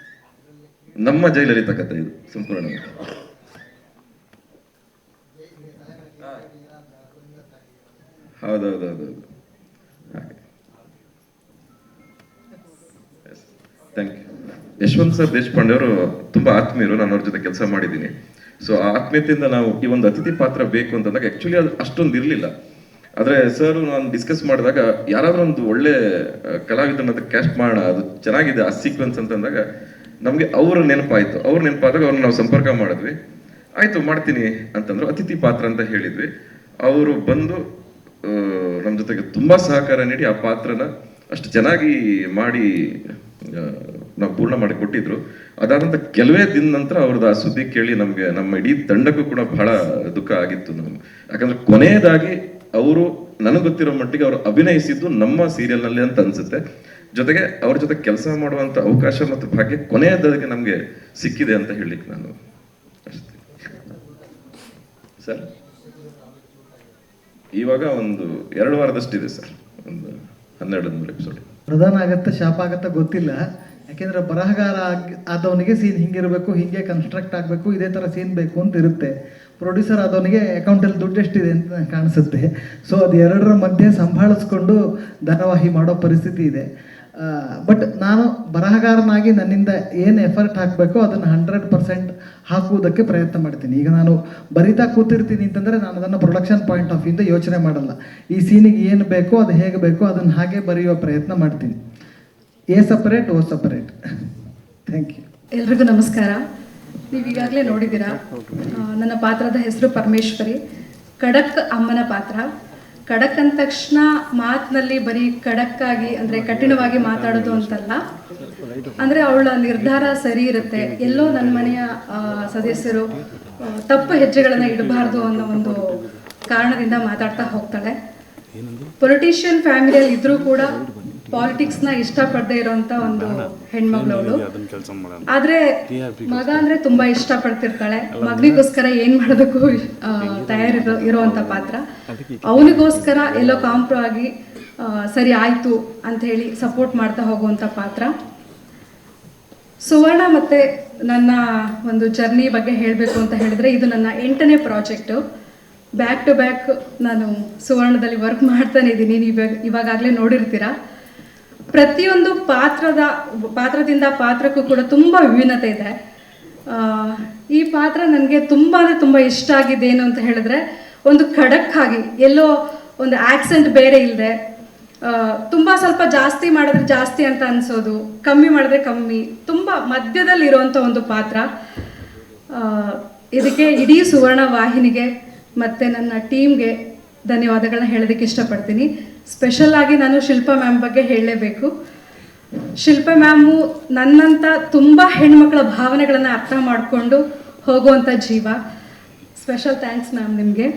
ನಮ್ಮ ಜೈಲಲಿತಾ ಕತೆ ಇದು ಸಂಪೂರ್ಣವಾಗಿ. ಹೌದೌದೌದು ಹಾಗೆ. Thank you. Yashwant sir Deshpande ಅವರು ತುಂಬಾ ಆತ್ಮೀಯರು, ನಾನು ಅವ್ರ ಜೊತೆ ಕೆಲಸ ಮಾಡಿದ್ದೀನಿ. ಸೊ ಆ ಆತ್ಮೀಯತೆಯಿಂದ ನಾವು ಈ ಒಂದು ಅತಿಥಿ ಪಾತ್ರ ಬೇಕು ಅಂತಂದಾಗ ಆಕ್ಚುಲಿ ಅದು ಅಷ್ಟೊಂದು ಇರಲಿಲ್ಲ. ಆದರೆ ಸರ್ ನಾನು ಡಿಸ್ಕಸ್ ಮಾಡಿದಾಗ ಯಾರಾದ್ರೂ ಒಂದು ಒಳ್ಳೆ ಕಲಾವಿದರನ್ನ ಕ್ಯಾಸ್ಟ್ ಮಾಡೋಣ, ಅದು ಚೆನ್ನಾಗಿದೆ ಆ ಸೀಕ್ವೆನ್ಸ್ ಅಂತಂದಾಗ ನಮಗೆ ಅವ್ರ ನೆನಪಾಯ್ತು. ಅವ್ರ ನೆನಪಾದಾಗ ಅವ್ರನ್ನ ನಾವು ಸಂಪರ್ಕ ಮಾಡಿದ್ವಿ. ಆಯ್ತು ಮಾಡ್ತೀನಿ ಅಂತಂದ್ರು. ಅತಿಥಿ ಪಾತ್ರ ಅಂತ ಹೇಳಿದ್ವಿ. ಅವರು ಬಂದು ನಮ್ಮ ಜೊತೆಗೆ ತುಂಬಾ ಸಹಕಾರ ನೀಡಿ ಆ ಪಾತ್ರನ ಅಷ್ಟು ಚೆನ್ನಾಗಿ ಮಾಡಿ ನಾವು ಪೂರ್ಣ ಮಾಡಿ ಕೊಟ್ಟಿದ್ರು. ಅದಾದಂತ ಕೆಲವೇ ದಿನ ನಂತರ ಅವ್ರದ್ದು ಆ ಸುದ್ದಿ ಕೇಳಿ ನಮ್ಗೆ, ನಮ್ಮ ಇಡೀ ತಂಡಕ್ಕೂ ಕೂಡ ಬಹಳ ದುಃಖ ಆಗಿತ್ತು ನಮ್ಗೆ. ಯಾಕಂದ್ರೆ ಕೊನೆಯದಾಗಿ ಅವರು ನನಗೆ ಗೊತ್ತಿರೋ ಮಟ್ಟಿಗೆ ಅವರು ಅಭಿನಯಿಸಿದ್ದು ನಮ್ಮ ಸೀರಿಯಲ್ ನಲ್ಲಿ ಅಂತ ಅನ್ಸುತ್ತೆ. ಜೊತೆಗೆ ಅವ್ರ ಜೊತೆ ಕೆಲಸ ಮಾಡುವಂತ ಅವಕಾಶ ಮತ್ತು ಭಾಗ್ಯ ಕೊನೆಯದಾಗಿ ನಮ್ಗೆ ಸಿಕ್ಕಿದೆ ಅಂತ ಹೇಳಿಕ್ ನಾನು ಅಷ್ಟೇ. ಸರ್ ಇವಾಗ ಒಂದು 2 ವಾರದಷ್ಟಿದೆ ಸರ್, ಒಂದು 12 ಎಪಿಸೋಡ್. ಪ್ರಧಾನ ಆಗತ್ತ ಶಾಪ ಆಗತ್ತ ಗೊತ್ತಿಲ್ಲ, ಯಾಕೆಂದ್ರೆ ಬರಹಗಾರ ಆದವನಿಗೆ ಸೀನ್ ಹಿಂಗಿರಬೇಕು, ಹಿಂಗೆ ಕನ್ಸ್ಟ್ರಕ್ಟ್ ಆಗಬೇಕು, ಇದೇ ಥರ ಸೀನ್ ಬೇಕು ಅಂತ ಇರುತ್ತೆ. ಪ್ರೊಡ್ಯೂಸರ್ ಆದವನಿಗೆ ಅಕೌಂಟಲ್ಲಿ ದುಡ್ಡು ಎಷ್ಟಿದೆ ಅಂತ ಕಾಣಿಸುತ್ತೆ. ಸೊ ಅದು ಎರಡರ ಮಧ್ಯೆ ಸಂಭಾಳಿಸ್ಕೊಂಡು ಧಾರಾವಾಹಿ ಮಾಡೋ ಪರಿಸ್ಥಿತಿ ಇದೆ. ಬಟ್ ನಾನು ಬರಹಗಾರನಾಗಿ ನನ್ನಿಂದ ಏನು ಎಫರ್ಟ್ ಹಾಕಬೇಕೋ ಅದನ್ನು 100% ಹಾಕುವುದಕ್ಕೆ ಪ್ರಯತ್ನ ಮಾಡ್ತೀನಿ. ಈಗ ನಾನು ಬರಿತಾ ಕೂತಿರ್ತೀನಿ ಅಂತಂದರೆ ನಾನು ಅದನ್ನು ಪ್ರೊಡಕ್ಷನ್ ಪಾಯಿಂಟ್ ಆಫ್ ವ್ಯೂಯಿಂದ ಯೋಚನೆ ಮಾಡಲ್ಲ. ಈ ಸೀನಿಗೆ ಏನು ಬೇಕೋ ಅದು ಹೇಗೆ ಬೇಕೋ ಅದನ್ನು ಹಾಗೆ ಬರೆಯುವ ಪ್ರಯತ್ನ ಮಾಡ್ತೀನಿ. A separate O separate. Thank you. ಎಲ್ರಿಗೂ ನಮಸ್ಕಾರ. ನೀವು ಈಗಾಗಲೇ ನೋಡಿದ್ದೀರಾ, ನನ್ನ ಪಾತ್ರದ ಹೆಸರು ಪರಮೇಶ್ವರಿ. ಖಡಕ್ ಅಮ್ಮನ ಪಾತ್ರ. ಖಡಕ್ ಅಂದ ತಕ್ಷಣ ಮಾತಿನಲ್ಲಿ ಬರೀ ಖಡಕ್ಕಾಗಿ ಅಂದರೆ ಕಠಿಣವಾಗಿ ಮಾತಾಡೋದು ಅಂತಲ್ಲ, ಅಂದರೆ ಅವಳ ನಿರ್ಧಾರ ಸರಿ ಇರುತ್ತೆ. ಎಲ್ಲೋ ನನ್ನ ಮನೆಯ ಸದಸ್ಯರು ತಪ್ಪು ಹೆಜ್ಜೆಗಳನ್ನು ಇಡಬಾರ್ದು ಅನ್ನೋ ಒಂದು ಕಾರಣದಿಂದ ಮಾತಾಡ್ತಾ ಹೋಗ್ತಾಳೆ. ಪೊಲಿಟಿಷಿಯನ್ ಫ್ಯಾಮಿಲಿಯಲ್ಲಿ ಇದ್ರೂ ಕೂಡ ಪಾಲಿಟಿಕ್ಸ್ನ ಇಷ್ಟಪಡದೇ ಇರೋಂಥ ಒಂದು ಹೆಣ್ಮಗಳವಳು. ಆದರೆ ಮಗ ಅಂದರೆ ತುಂಬ ಇಷ್ಟಪಡ್ತಿರ್ತಾಳೆ. ಮಗನಿಗೋಸ್ಕರ ಏನು ಮಾಡೋದಕ್ಕೂ ಇರೋವಂಥ ಪಾತ್ರ. ಅವನಿಗೋಸ್ಕರ ಎಲ್ಲೋ ಕಾಂಪ್ರೋ ಆಗಿ ಸರಿ ಆಯಿತು ಅಂತ ಹೇಳಿ ಸಪೋರ್ಟ್ ಮಾಡ್ತಾ ಹೋಗುವಂಥ ಪಾತ್ರ. ಸುವರ್ಣ ಮತ್ತು ನನ್ನ ಒಂದು ಜರ್ನಿ ಬಗ್ಗೆ ಹೇಳಬೇಕು ಅಂತ ಹೇಳಿದ್ರೆ, ಇದು ನನ್ನ 8ನೇ ಪ್ರಾಜೆಕ್ಟು. ಬ್ಯಾಕ್ ಟು ಬ್ಯಾಕ್ ನಾನು ಸುವರ್ಣದಲ್ಲಿ ವರ್ಕ್ ಮಾಡ್ತಾನೆ ಇದ್ದೀನಿ. ನೀವು ಇವಾಗಲೇ ನೋಡಿರ್ತೀರ. ಪ್ರತಿಯೊಂದು ಪಾತ್ರದಿಂದ ಪಾತ್ರಕ್ಕೂ ಕೂಡ ತುಂಬ ವಿಭಿನ್ನತೆ ಇದೆ. ಈ ಪಾತ್ರ ನನಗೆ ತುಂಬ ಅಂದರೆ ತುಂಬ ಇಷ್ಟ ಆಗಿದ್ದೇನು ಅಂತ ಹೇಳಿದ್ರೆ, ಒಂದು ಖಡಕ್ ಆಗಿ, ಎಲ್ಲೋ ಒಂದು ಆಕ್ಸೆಂಟ್ ಬೇರೆ ಇಲ್ಲದೆ, ತುಂಬ ಸ್ವಲ್ಪ ಜಾಸ್ತಿ ಮಾಡಿದ್ರೆ ಜಾಸ್ತಿ ಅಂತ ಅನಿಸೋದು, ಕಮ್ಮಿ ಮಾಡಿದ್ರೆ ಕಮ್ಮಿ, ತುಂಬ ಮಧ್ಯದಲ್ಲಿರುವಂಥ ಒಂದು ಪಾತ್ರ. ಇದಕ್ಕೆ ಇಡೀ ಸುವರ್ಣ ವಾಹಿನಿಗೆ ಮತ್ತು ನನ್ನ ಟೀಮ್ಗೆ ಧನ್ಯವಾದಗಳನ್ನ ಹೇಳೋದಕ್ಕೆ ಇಷ್ಟಪಡ್ತೀನಿ. ಸ್ಪೆಷಲ್ ಆಗಿ ನಾನು ಶಿಲ್ಪಾ ಮ್ಯಾಮ್ ಬಗ್ಗೆ ಹೇಳಲೇಬೇಕು. ಶಿಲ್ಪಾ ಮ್ಯಾಮು ನನ್ನಂಥ ತುಂಬ ಹೆಣ್ಮಕ್ಳ ಭಾವನೆಗಳನ್ನು ಅರ್ಥ ಮಾಡಿಕೊಂಡು ಹೋಗುವಂಥ ಜೀವ. ಸ್ಪೆಷಲ್ ಥ್ಯಾಂಕ್ಸ್ ಮ್ಯಾಮ್ ನಿಮಗೆ.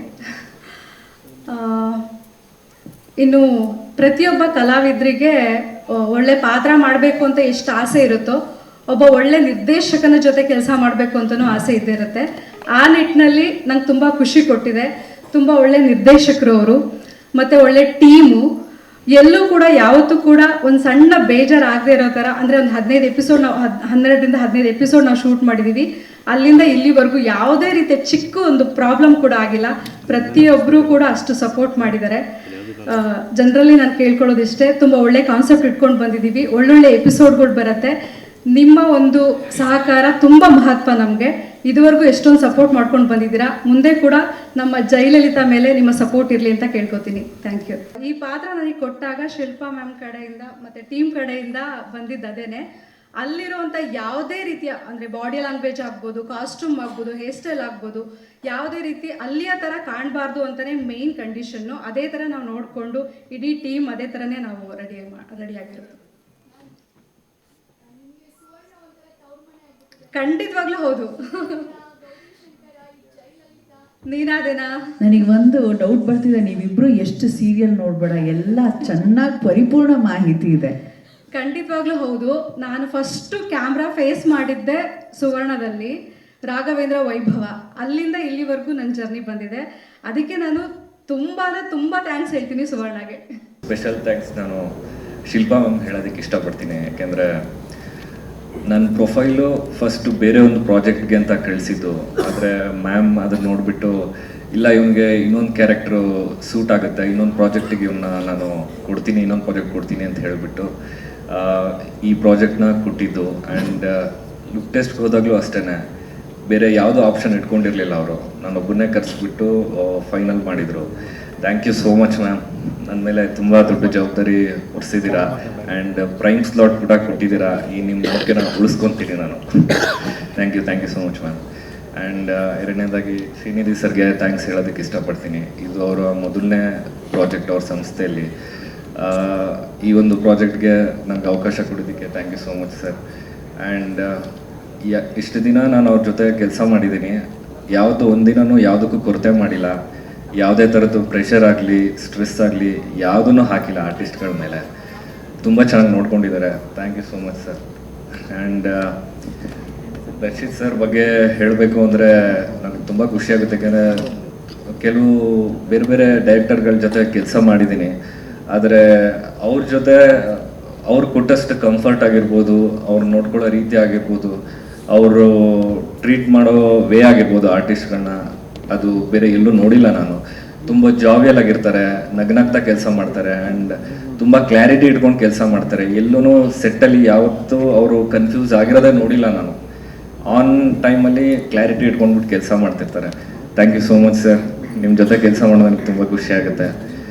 ಇನ್ನು ಪ್ರತಿಯೊಬ್ಬ ಕಲಾವಿದರಿಗೆ ಒಳ್ಳೆ ಪಾತ್ರ ಮಾಡಬೇಕು ಅಂತ ಎಷ್ಟು ಆಸೆ ಇರುತ್ತೋ, ಒಬ್ಬ ಒಳ್ಳೆ ನಿರ್ದೇಶಕನ ಜೊತೆ ಕೆಲಸ ಮಾಡಬೇಕು ಅಂತಲೂ ಆಸೆ ಇದ್ದೇ ಇರುತ್ತೆ. ಆ ನಿಟ್ಟಿನಲ್ಲಿ ನಂಗೆ ತುಂಬ ಖುಷಿ ಕೊಟ್ಟಿದೆ. ತುಂಬ ಒಳ್ಳೆ ನಿರ್ದೇಶಕರು ಅವರು, ಮತ್ತು ಒಳ್ಳೆ ಟೀಮು. ಎಲ್ಲೂ ಕೂಡ ಯಾವತ್ತೂ ಕೂಡ ಒಂದು ಸಣ್ಣ ಬೇಜಾರಾಗದೇ ಇರೋ ಥರ, ಅಂದರೆ ಒಂದು 15 ಎಪಿಸೋಡ್ ನಾವು 12ರಿಂದ 15 ಎಪಿಸೋಡ್ ನಾವು ಶೂಟ್ ಮಾಡಿದ್ದೀವಿ. ಅಲ್ಲಿಂದ ಇಲ್ಲಿವರೆಗೂ ಯಾವುದೇ ರೀತಿಯ ಚಿಕ್ಕ ಒಂದು ಪ್ರಾಬ್ಲಮ್ ಕೂಡ ಆಗಿಲ್ಲ. ಪ್ರತಿಯೊಬ್ಬರೂ ಕೂಡ ಅಷ್ಟು ಸಪೋರ್ಟ್ ಮಾಡಿದ್ದಾರೆ. ಜನರಲಿ ನಾನು ಕೇಳ್ಕೊಳ್ಳೋದಿಷ್ಟೇ, ತುಂಬ ಒಳ್ಳೆ ಕಾನ್ಸೆಪ್ಟ್ ಇಟ್ಕೊಂಡು ಬಂದಿದ್ದೀವಿ, ಒಳ್ಳೊಳ್ಳೆ ಎಪಿಸೋಡ್ಗಳು ಬರುತ್ತೆ. ನಿಮ್ಮ ಒಂದು ಸಹಕಾರ ತುಂಬ ಮಹತ್ವ ನಮಗೆ. ಇದುವರೆಗೂ ಎಷ್ಟೊಂದು ಸಪೋರ್ಟ್ ಮಾಡ್ಕೊಂಡು ಬಂದಿದ್ದೀರಾ. ಮುಂದೆ ಕೂಡ ನಮ್ಮ ಜಯಲಲಿತಾ ಮೇಲೆ ನಿಮ್ಮ ಸಪೋರ್ಟ್ ಇರಲಿ ಅಂತ ಕೇಳ್ಕೊತೀನಿ. Thank you. ಈ ಪಾತ್ರ ನನಗೆ ಕೊಟ್ಟಾಗ ಶಿಲ್ಪಾ ಮ್ಯಾಮ್ ಕಡೆಯಿಂದ ಮತ್ತು ಟೀಮ್ ಕಡೆಯಿಂದ ಬಂದಿದ್ದು ಅದೇನೆ. ಅಲ್ಲಿರುವಂಥ ಯಾವುದೇ ರೀತಿಯ ಅಂದರೆ ಬಾಡಿ ಲ್ಯಾಂಗ್ವೇಜ್ ಆಗ್ಬೋದು, ಕಾಸ್ಟ್ಯೂಮ್ ಆಗ್ಬೋದು, ಹೇರ್ ಸ್ಟೈಲ್ ಆಗ್ಬೋದು, ಯಾವುದೇ ರೀತಿ ಅಲ್ಲಿಯ ಥರ ಕಾಣಬಾರ್ದು ಅಂತಲೇ ಮೇಯ್ನ್ ಕಂಡೀಷನ್ನು. ಅದೇ ಥರ ನಾವು ನೋಡಿಕೊಂಡು ಇಡೀ ಟೀಮ್ ಅದೇ ಥರನೇ ನಾವು ರೆಡಿಯಾಗಿರೋದು. ಖಂಡಿತವಾಗ್ಲೂ ಹೌದು. ನೀನಾದೇನಾ? ನನಗೆ ಒಂದು ಡೌಟ್ ಬರ್ತಿದೆ, ನೀವಿಬ್ರು ಎಷ್ಟು ಸೀರಿಯಲ್ ನೋಡ್ಬೇಡ, ಎಲ್ಲ ಚೆನ್ನಾಗಿ ಪರಿಪೂರ್ಣ ಮಾಹಿತಿ ಇದೆ. ಖಂಡಿತವಾಗ್ಲೂ ಹೌದು. ನಾನು ಫಸ್ಟು ಕ್ಯಾಮ್ರಾ ಫೇಸ್ ಮಾಡಿದ್ದೆ ಸುವರ್ಣದಲ್ಲಿ, ರಾಘವೇಂದ್ರ ವೈಭವ. ಅಲ್ಲಿಂದ ಇಲ್ಲಿವರೆಗೂ ನನ್ನ ಜರ್ನಿ ಬಂದಿದೆ. ಅದಕ್ಕೆ ನಾನು ತುಂಬ ಥ್ಯಾಂಕ್ಸ್ ಹೇಳ್ತೀನಿ ಸುವರ್ಣಗೆ. ಸ್ಪೆಷಲ್ ಥ್ಯಾಂಕ್ಸ್ ನಾನು ಶಿಲ್ಪಾ ಮ್ಯಾಮ್ ಹೇಳೋದಕ್ಕೆ ಇಷ್ಟಪಡ್ತೀನಿ. ಯಾಕೆಂದರೆ ನನ್ನ ಪ್ರೊಫೈಲು ಫಸ್ಟು ಬೇರೆ ಒಂದು ಪ್ರಾಜೆಕ್ಟ್ಗೆ ಅಂತ ಕಳಿಸಿದ್ದು, ಆದರೆ ಮ್ಯಾಮ್ ಅದನ್ನು ನೋಡಿಬಿಟ್ಟು ಇಲ್ಲ ಇವನಿಗೆ ಇನ್ನೊಂದು ಕ್ಯಾರೆಕ್ಟ್ರು ಸೂಟ್ ಆಗುತ್ತೆ, ಇನ್ನೊಂದು ಪ್ರಾಜೆಕ್ಟಿಗೆ ಇವನ್ನ ನಾನು ಕೊಡ್ತೀನಿ, ಇನ್ನೊಂದು ಪ್ರಾಜೆಕ್ಟ್ ಕೊಡ್ತೀನಿ ಅಂತ ಹೇಳಿಬಿಟ್ಟು ಈ ಪ್ರಾಜೆಕ್ಟ್ನ ಕೊಟ್ಟಿದ್ದು. ಆ್ಯಂಡ್ ಲುಕ್ ಟೆಸ್ಟ್ಗೆ ಹೋದಾಗಲೂ ಅಷ್ಟೇ, ಬೇರೆ ಯಾವುದೋ ಆಪ್ಷನ್ ಇಟ್ಕೊಂಡಿರಲಿಲ್ಲ ಅವರು, ನಾನೊಬ್ಬರನ್ನೇ ಕರೆಸ್ಬಿಟ್ಟು ಫೈನಲ್ ಮಾಡಿದರು. Thank you so much ma'am. ನನ್ನ ಮೇಲೆ ತುಂಬ ದೊಡ್ಡ ಜವಾಬ್ದಾರಿ ಹೊರಿಸಿದ್ದೀರಾ ಆ್ಯಂಡ್ ಪ್ರೈಮ್ ಸ್ಲಾಟ್ ಕೂಡ ಕೊಟ್ಟಿದ್ದೀರಾ. ಈ ನಿಮ್ಮ ನಂಬಿಕೆನ ಉಳಿಸ್ಕೊತೀನಿ ನಾನು. Thank you so much ma'am. And ಎರಡನೇದಾಗಿ ಶ್ರೀನಿಧಿ ಸರ್ಗೆ ಥ್ಯಾಂಕ್ಸ್ ಹೇಳೋದಕ್ಕೆ ಇಷ್ಟಪಡ್ತೀನಿ. ಇದು ಅವರ ಮೊದಲನೇ ಪ್ರಾಜೆಕ್ಟ್ ಅವ್ರ ಸಂಸ್ಥೆಯಲ್ಲಿ. ಈ ಒಂದು ಪ್ರಾಜೆಕ್ಟ್ಗೆ ನನಗೆ ಅವಕಾಶ ಕೊಡೋದಕ್ಕೆ thank you so much sir. And ಇಷ್ಟು ದಿನ ನಾನು ಅವ್ರ ಜೊತೆ ಕೆಲಸ ಮಾಡಿದ್ದೀನಿ, ಯಾವುದು ಒಂದಿನೂ ಯಾವುದಕ್ಕೂ ಕೊರತೆ ಮಾಡಿಲ್ಲ, ಯಾವುದೇ ಥರದ್ದು ಪ್ರೆಷರ್ ಆಗಲಿ ಸ್ಟ್ರೆಸ್ ಆಗಲಿ ಯಾವುದನ್ನು ಹಾಕಿಲ್ಲ ಆರ್ಟಿಸ್ಟ್ಗಳ ಮೇಲೆ. ತುಂಬ ಚೆನ್ನಾಗಿ ನೋಡ್ಕೊಂಡಿದ್ದಾರೆ. Thank you so much sir. And Darshith sir ಬಗ್ಗೆ ಹೇಳಬೇಕು ಅಂದರೆ ನನಗೆ ತುಂಬ ಖುಷಿಯಾಗುತ್ತೆ. ಯಾಕೆಂದರೆ ಕೆಲವು ಬೇರೆ ಬೇರೆ ಡೈರೆಕ್ಟರ್ಗಳ ಜೊತೆ ಕೆಲಸ ಮಾಡಿದ್ದೀನಿ, ಆದರೆ ಅವ್ರ ಜೊತೆ ಅವ್ರು ಕೊಟ್ಟಷ್ಟು ಕಂಫರ್ಟ್ ಆಗಿರ್ಬೋದು, ಅವ್ರು ನೋಡ್ಕೊಳ್ಳೋ ರೀತಿ ಆಗಿರ್ಬೋದು, ಅವರು ಟ್ರೀಟ್ ಮಾಡೋ ವೇ ಆಗಿರ್ಬೋದು ಆರ್ಟಿಸ್ಟ್ಗಳನ್ನ, ಅದು ಬೇರೆ ಎಲ್ಲೂ ನೋಡಿಲ್ಲ ನಾನು. ತುಂಬ ಜಾವಿಯಲ್ ಆಗಿರ್ತಾರೆ, ನಗ್ನಗ್ತಾ ಕೆಲಸ ಮಾಡ್ತಾರೆ ಆ್ಯಂಡ್ ತುಂಬ ಕ್ಲಾರಿಟಿ ಇಟ್ಕೊಂಡು ಕೆಲಸ ಮಾಡ್ತಾರೆ. ಎಲ್ಲೂ ಸೆಟ್ಟಲ್ಲಿ ಯಾವತ್ತೂ ಅವರು ಕನ್ಫ್ಯೂಸ್ ಆಗಿರೋದೇ ನೋಡಿಲ್ಲ ನಾನು. ಆನ್ ಟೈಮಲ್ಲಿ ಕ್ಲಾರಿಟಿ ಇಟ್ಕೊಂಡ್ಬಿಟ್ಟು ಕೆಲಸ ಮಾಡ್ತಿರ್ತಾರೆ. Thank you so much sir. ನಿಮ್ಮ ಜೊತೆ ಕೆಲಸ ಮಾಡೋದು ನನಗೆ ತುಂಬ ಖುಷಿ ಆಗುತ್ತೆ.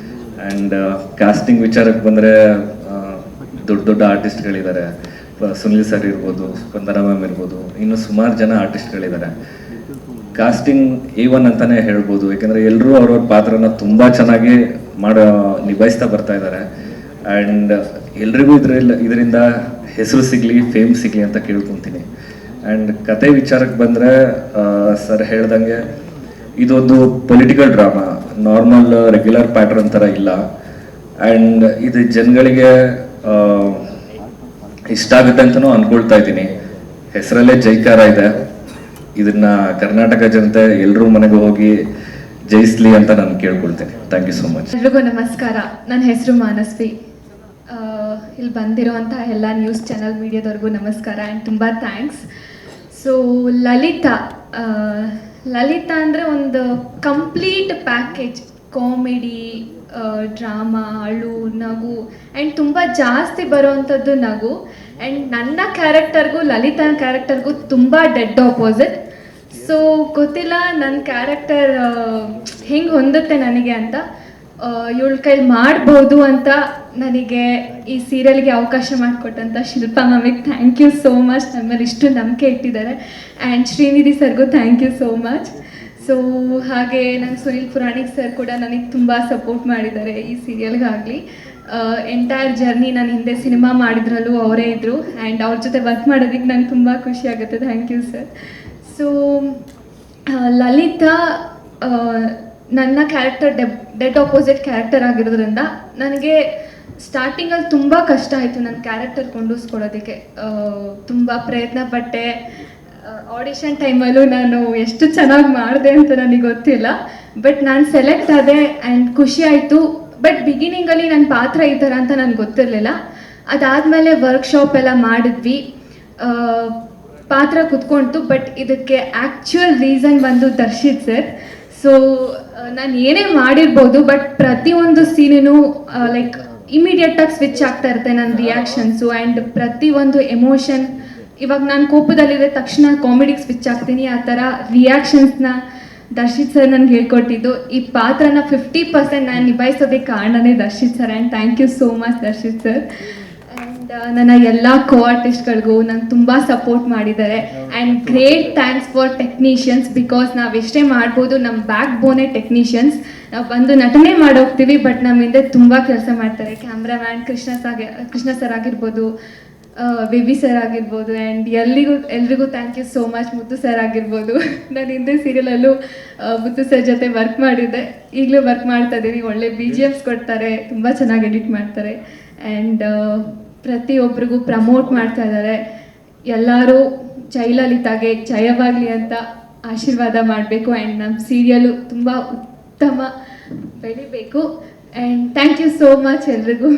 ಆ್ಯಂಡ್ ಕಾಸ್ಟಿಂಗ್ ವಿಚಾರಕ್ಕೆ ಬಂದರೆ ದೊಡ್ಡ ದೊಡ್ಡ ಆರ್ಟಿಸ್ಟ್ಗಳಿದ್ದಾರೆ. ಸುನಿಲ್ ಸರ್ ಇರ್ಬೋದು, ಸ್ಪಂದನ ಮ್ಯಾಮ್ ಇರ್ಬೋದು, ಇನ್ನೂ ಸುಮಾರು ಜನ ಆರ್ಟಿಸ್ಟ್ಗಳಿದ್ದಾರೆ. ಕಾಸ್ಟಿಂಗ್ A1 ಅಂತಲೇ ಹೇಳ್ಬೋದು. ಯಾಕೆಂದರೆ ಎಲ್ಲರೂ ಅವ್ರವ್ರ ಪಾತ್ರನ ತುಂಬ ಚೆನ್ನಾಗಿ ನಿಭಾಯಿಸ್ತಾ ಬರ್ತಾ ಇದ್ದಾರೆ. ಆ್ಯಂಡ್ ಎಲ್ರಿಗೂ ಇದರಿಂದ ಹೆಸರು ಸಿಗಲಿ, ಫೇಮ್ ಸಿಗಲಿ ಅಂತ ಕೇಳ್ಕೊತೀನಿ. ಆ್ಯಂಡ್ ಕತೆ ವಿಚಾರಕ್ಕೆ ಬಂದರೆ ಸರ್ ಹೇಳ್ದಂಗೆ ಇದೊಂದು political drama, normal regular pattern ಥರ ಇಲ್ಲ. ಆ್ಯಂಡ್ ಇದು ಜನಗಳಿಗೆ ಇಷ್ಟ ಆಗುತ್ತೆ ಅಂತಲೂ ಅಂದ್ಕೊಳ್ತಾ ಇದ್ದೀನಿ. ಹೆಸರಲ್ಲೇ ಜೈಕಾರ ಇದೆ. ಇದನ್ನ ಕರ್ನಾಟಕ ಜನತೆ ಎಲ್ಲರೂ ಮನೆಗೆ ಹೋಗಿ ಜಯಿಸ್ಲಿ ಅಂತ ನಾನು ಕೇಳ್ಕೊಳ್ತೇನೆ. Thank you so much. ಎಲ್ರಿಗೂ ನಮಸ್ಕಾರ. ನನ್ನ ಹೆಸರು ಮಾನಸ್ವಿ. ಇಲ್ಲಿ ಬಂದಿರೋಂಥ ಎಲ್ಲ ನ್ಯೂಸ್ ಚಾನಲ್ ಮೀಡಿಯಾದವ್ರಿಗೂ ನಮಸ್ಕಾರ ಆ್ಯಂಡ್ ತುಂಬ ಥ್ಯಾಂಕ್ಸ್. ಸೊ ಲಲಿತಾ ಅಂದರೆ ಒಂದು ಕಂಪ್ಲೀಟ್ ಪ್ಯಾಕೇಜ್, ಕಾಮಿಡಿ, ಡ್ರಾಮಾ, ಅಳು, ನಗು ಆ್ಯಂಡ್ ತುಂಬ ಜಾಸ್ತಿ ಬರೋವಂಥದ್ದು ನಗು. ಆ್ಯಂಡ್ ನನ್ನ ಕ್ಯಾರೆಕ್ಟರ್ಗೂ ಲಲಿತಾ ಕ್ಯಾರೆಕ್ಟರ್ಗೂ ತುಂಬ ಡೆಡ್ ಆಪೋಸಿಟ್. ಸೊ ಗೊತ್ತಿಲ್ಲ ನನ್ನ ಕ್ಯಾರೆಕ್ಟರ್ ಹೆಂಗೆ ಹೊಂದುತ್ತೆ ನನಗೆ ಅಂತ. ಇವಳ ಕೈಲಿ ಮಾಡ್ಬೋದು ಅಂತ ನನಗೆ ಈ ಸೀರಿಯಲ್ಗೆ ಅವಕಾಶ ಮಾಡಿಕೊಟ್ಟಂಥ ಶಿಲ್ಪಾ ಮ್ಯಾಮಿಗೆ ಥ್ಯಾಂಕ್ ಯು ಸೋ ಮಚ್. ನನ್ನ ಮೇಲೆ ಇಷ್ಟು ನಂಬಿಕೆ ಇಟ್ಟಿದ್ದಾರೆ. ಆ್ಯಂಡ್ ಶ್ರೀನಿಧಿ ಸರ್ಗೂ thank you so much. So ಹಾಗೆ ನಂಗೆ ಸುನಿಲ್ ಪುರಾಣಿಕ್ ಸರ್ ಕೂಡ ನನಗೆ ತುಂಬ ಸಪೋರ್ಟ್ ಮಾಡಿದ್ದಾರೆ ಈ ಸೀರಿಯಲ್ಗಾಗಲಿ. ಎಂಟೈರ್ ಜರ್ನಿ ನಾನು ಹಿಂದೆ ಸಿನಿಮಾ ಮಾಡಿದ್ರಲ್ಲೂ ಅವರೇ ಇದ್ದರು ಆ್ಯಂಡ್ ಅವ್ರ ಜೊತೆ ವರ್ಕ್ ಮಾಡೋದಕ್ಕೆ ನಂಗೆ ತುಂಬ ಖುಷಿ ಆಗುತ್ತೆ. Thank you sir. So Lalitha ನನ್ನ ಕ್ಯಾರೆಕ್ಟರ್ ಡೆಡ್ ಆಪೋಸಿಟ್ ಕ್ಯಾರೆಕ್ಟರ್ ಆಗಿರೋದ್ರಿಂದ ನನಗೆ ಸ್ಟಾರ್ಟಿಂಗಲ್ಲಿ ತುಂಬ ಕಷ್ಟ ಆಯಿತು ನನ್ನ ಕ್ಯಾರೆಕ್ಟರ್ ಕೊಂಡೂಸ್ಕೊಡೋದಕ್ಕೆ. ತುಂಬ ಪ್ರಯತ್ನ ಪಟ್ಟೆ. ಆಡಿಷನ್ ಟೈಮಲ್ಲೂ ನಾನು ಎಷ್ಟು ಚೆನ್ನಾಗಿ ಮಾಡಿದೆ ಅಂತ ನನಗೆ ಗೊತ್ತಿಲ್ಲ, ಬಟ್ ನಾನು ಸೆಲೆಕ್ಟ್ ಆದೆ ಆ್ಯಂಡ್ ಖುಷಿ ಆಯಿತು. ಬಟ್ ಬಿಗಿನಿಂಗಲ್ಲಿ ನನ್ನ ಪಾತ್ರ ಈ ಥರ ಅಂತ ನನಗೆ ಗೊತ್ತಿರಲಿಲ್ಲ. ಅದಾದಮೇಲೆ ವರ್ಕ್ಶಾಪ್ ಎಲ್ಲ ಮಾಡಿದ್ವಿ, ಪಾತ್ರ ಕುತ್ಕೊಳ್ತು. ಬಟ್ ಇದಕ್ಕೆ ಆ್ಯಕ್ಚುಯಲ್ ರೀಸನ್ ಬಂದು ದರ್ಶಿತ್ ಸರ್. ಸೊ ನಾನು ಏನೇ ಮಾಡಿರ್ಬೋದು, ಬಟ್ ಪ್ರತಿಯೊಂದು ಸೀನಿನೂ ಲೈಕ್ ಇಮಿಡಿಯೇಟಾಗಿ ಸ್ವಿಚ್ ಆಗ್ತಾ ಇರುತ್ತೆ ನನ್ನ ರಿಯಾಕ್ಷನ್ಸು ಆ್ಯಂಡ್ ಪ್ರತಿಯೊಂದು ಎಮೋಷನ್. ಇವಾಗ ನಾನು ಕೋಪದಲ್ಲಿದ್ದ ತಕ್ಷಣ ಕಾಮಿಡಿಗೆ ಸ್ವಿಚ್ ಆಗ್ತೀನಿ. ಆ ಥರ ರಿಯಾಕ್ಷನ್ಸ್ನ ದರ್ಶಿತ್ ಸರ್ ನನಗೆ ಹೇಳ್ಕೊಟ್ಟಿದ್ದು. ಈ ಪಾತ್ರನ 50% ನಾನು ನಿಭಾಯಿಸೋದಕ್ಕೆ ಕಾರಣನೇ Darshith sir. And thank you so much Darshith sir. And ನನ್ನ ಎಲ್ಲ ಕೋ ಆರ್ಟಿಸ್ಟ್ಗಳಿಗೂ ನಂಗೆ ತುಂಬ ಸಪೋರ್ಟ್ ಮಾಡಿದ್ದಾರೆ. And great thanks for technicians, because ನಾವು ಎಷ್ಟೇ ಮಾಡ್ಬೋದು, ನಮ್ಮ ಬ್ಯಾಕ್ ಬೋನೇ ಟೆಕ್ನಿಷಿಯನ್ಸ್. ನಾವು ಬಂದು ನಟನೆ ಮಾಡೋಗ್ತೀವಿ, ಬಟ್ ನಮ್ಮ ಹಿಂದೆ ತುಂಬ ಕೆಲಸ ಮಾಡ್ತಾರೆ. ಕ್ಯಾಮ್ರಾಮ್ಯಾನ್ ಕೃಷ್ಣ ಸರ್ ಆಗಿರ್ಬೋದು, ಬೇಬಿ ಸರ್ ಆಗಿರ್ಬೋದು, ಆ್ಯಂಡ್ ಎಲ್ರಿಗೂ thank you so much. Muthu sir ಆಗಿರ್ಬೋದು, ನಾನು ಹಿಂದೆ ಸೀರಿಯಲಲ್ಲೂ ಮುತ್ತು ಸರ್ ಜೊತೆ ವರ್ಕ್ ಮಾಡಿದ್ದೆ, ಈಗಲೂ ವರ್ಕ್ ಮಾಡ್ತಾ ಇದ್ದೀನಿ. ಒಳ್ಳೆ BGMs ಕೊಡ್ತಾರೆ, ತುಂಬ ಚೆನ್ನಾಗಿ ಎಡಿಟ್ ಮಾಡ್ತಾರೆ. ಆ್ಯಂಡ್ ಪ್ರತಿಯೊಬ್ಬರಿಗೂ ಪ್ರಮೋಟ್ ಮಾಡ್ತಾ ಇದ್ದಾರೆ. ಎಲ್ಲರೂ ಜಯಲಲಿತಾಗೆ ಜಯವಾಗಲಿ ಅಂತ ಆಶೀರ್ವಾದ ಮಾಡಬೇಕು. ಆ್ಯಂಡ್ ನಮ್ಮ ಸೀರಿಯಲು ತುಂಬ ಉತ್ತಮ ಬೆಳಿಬೇಕು. And thank you so much ಎಲ್ರಿಗೂ.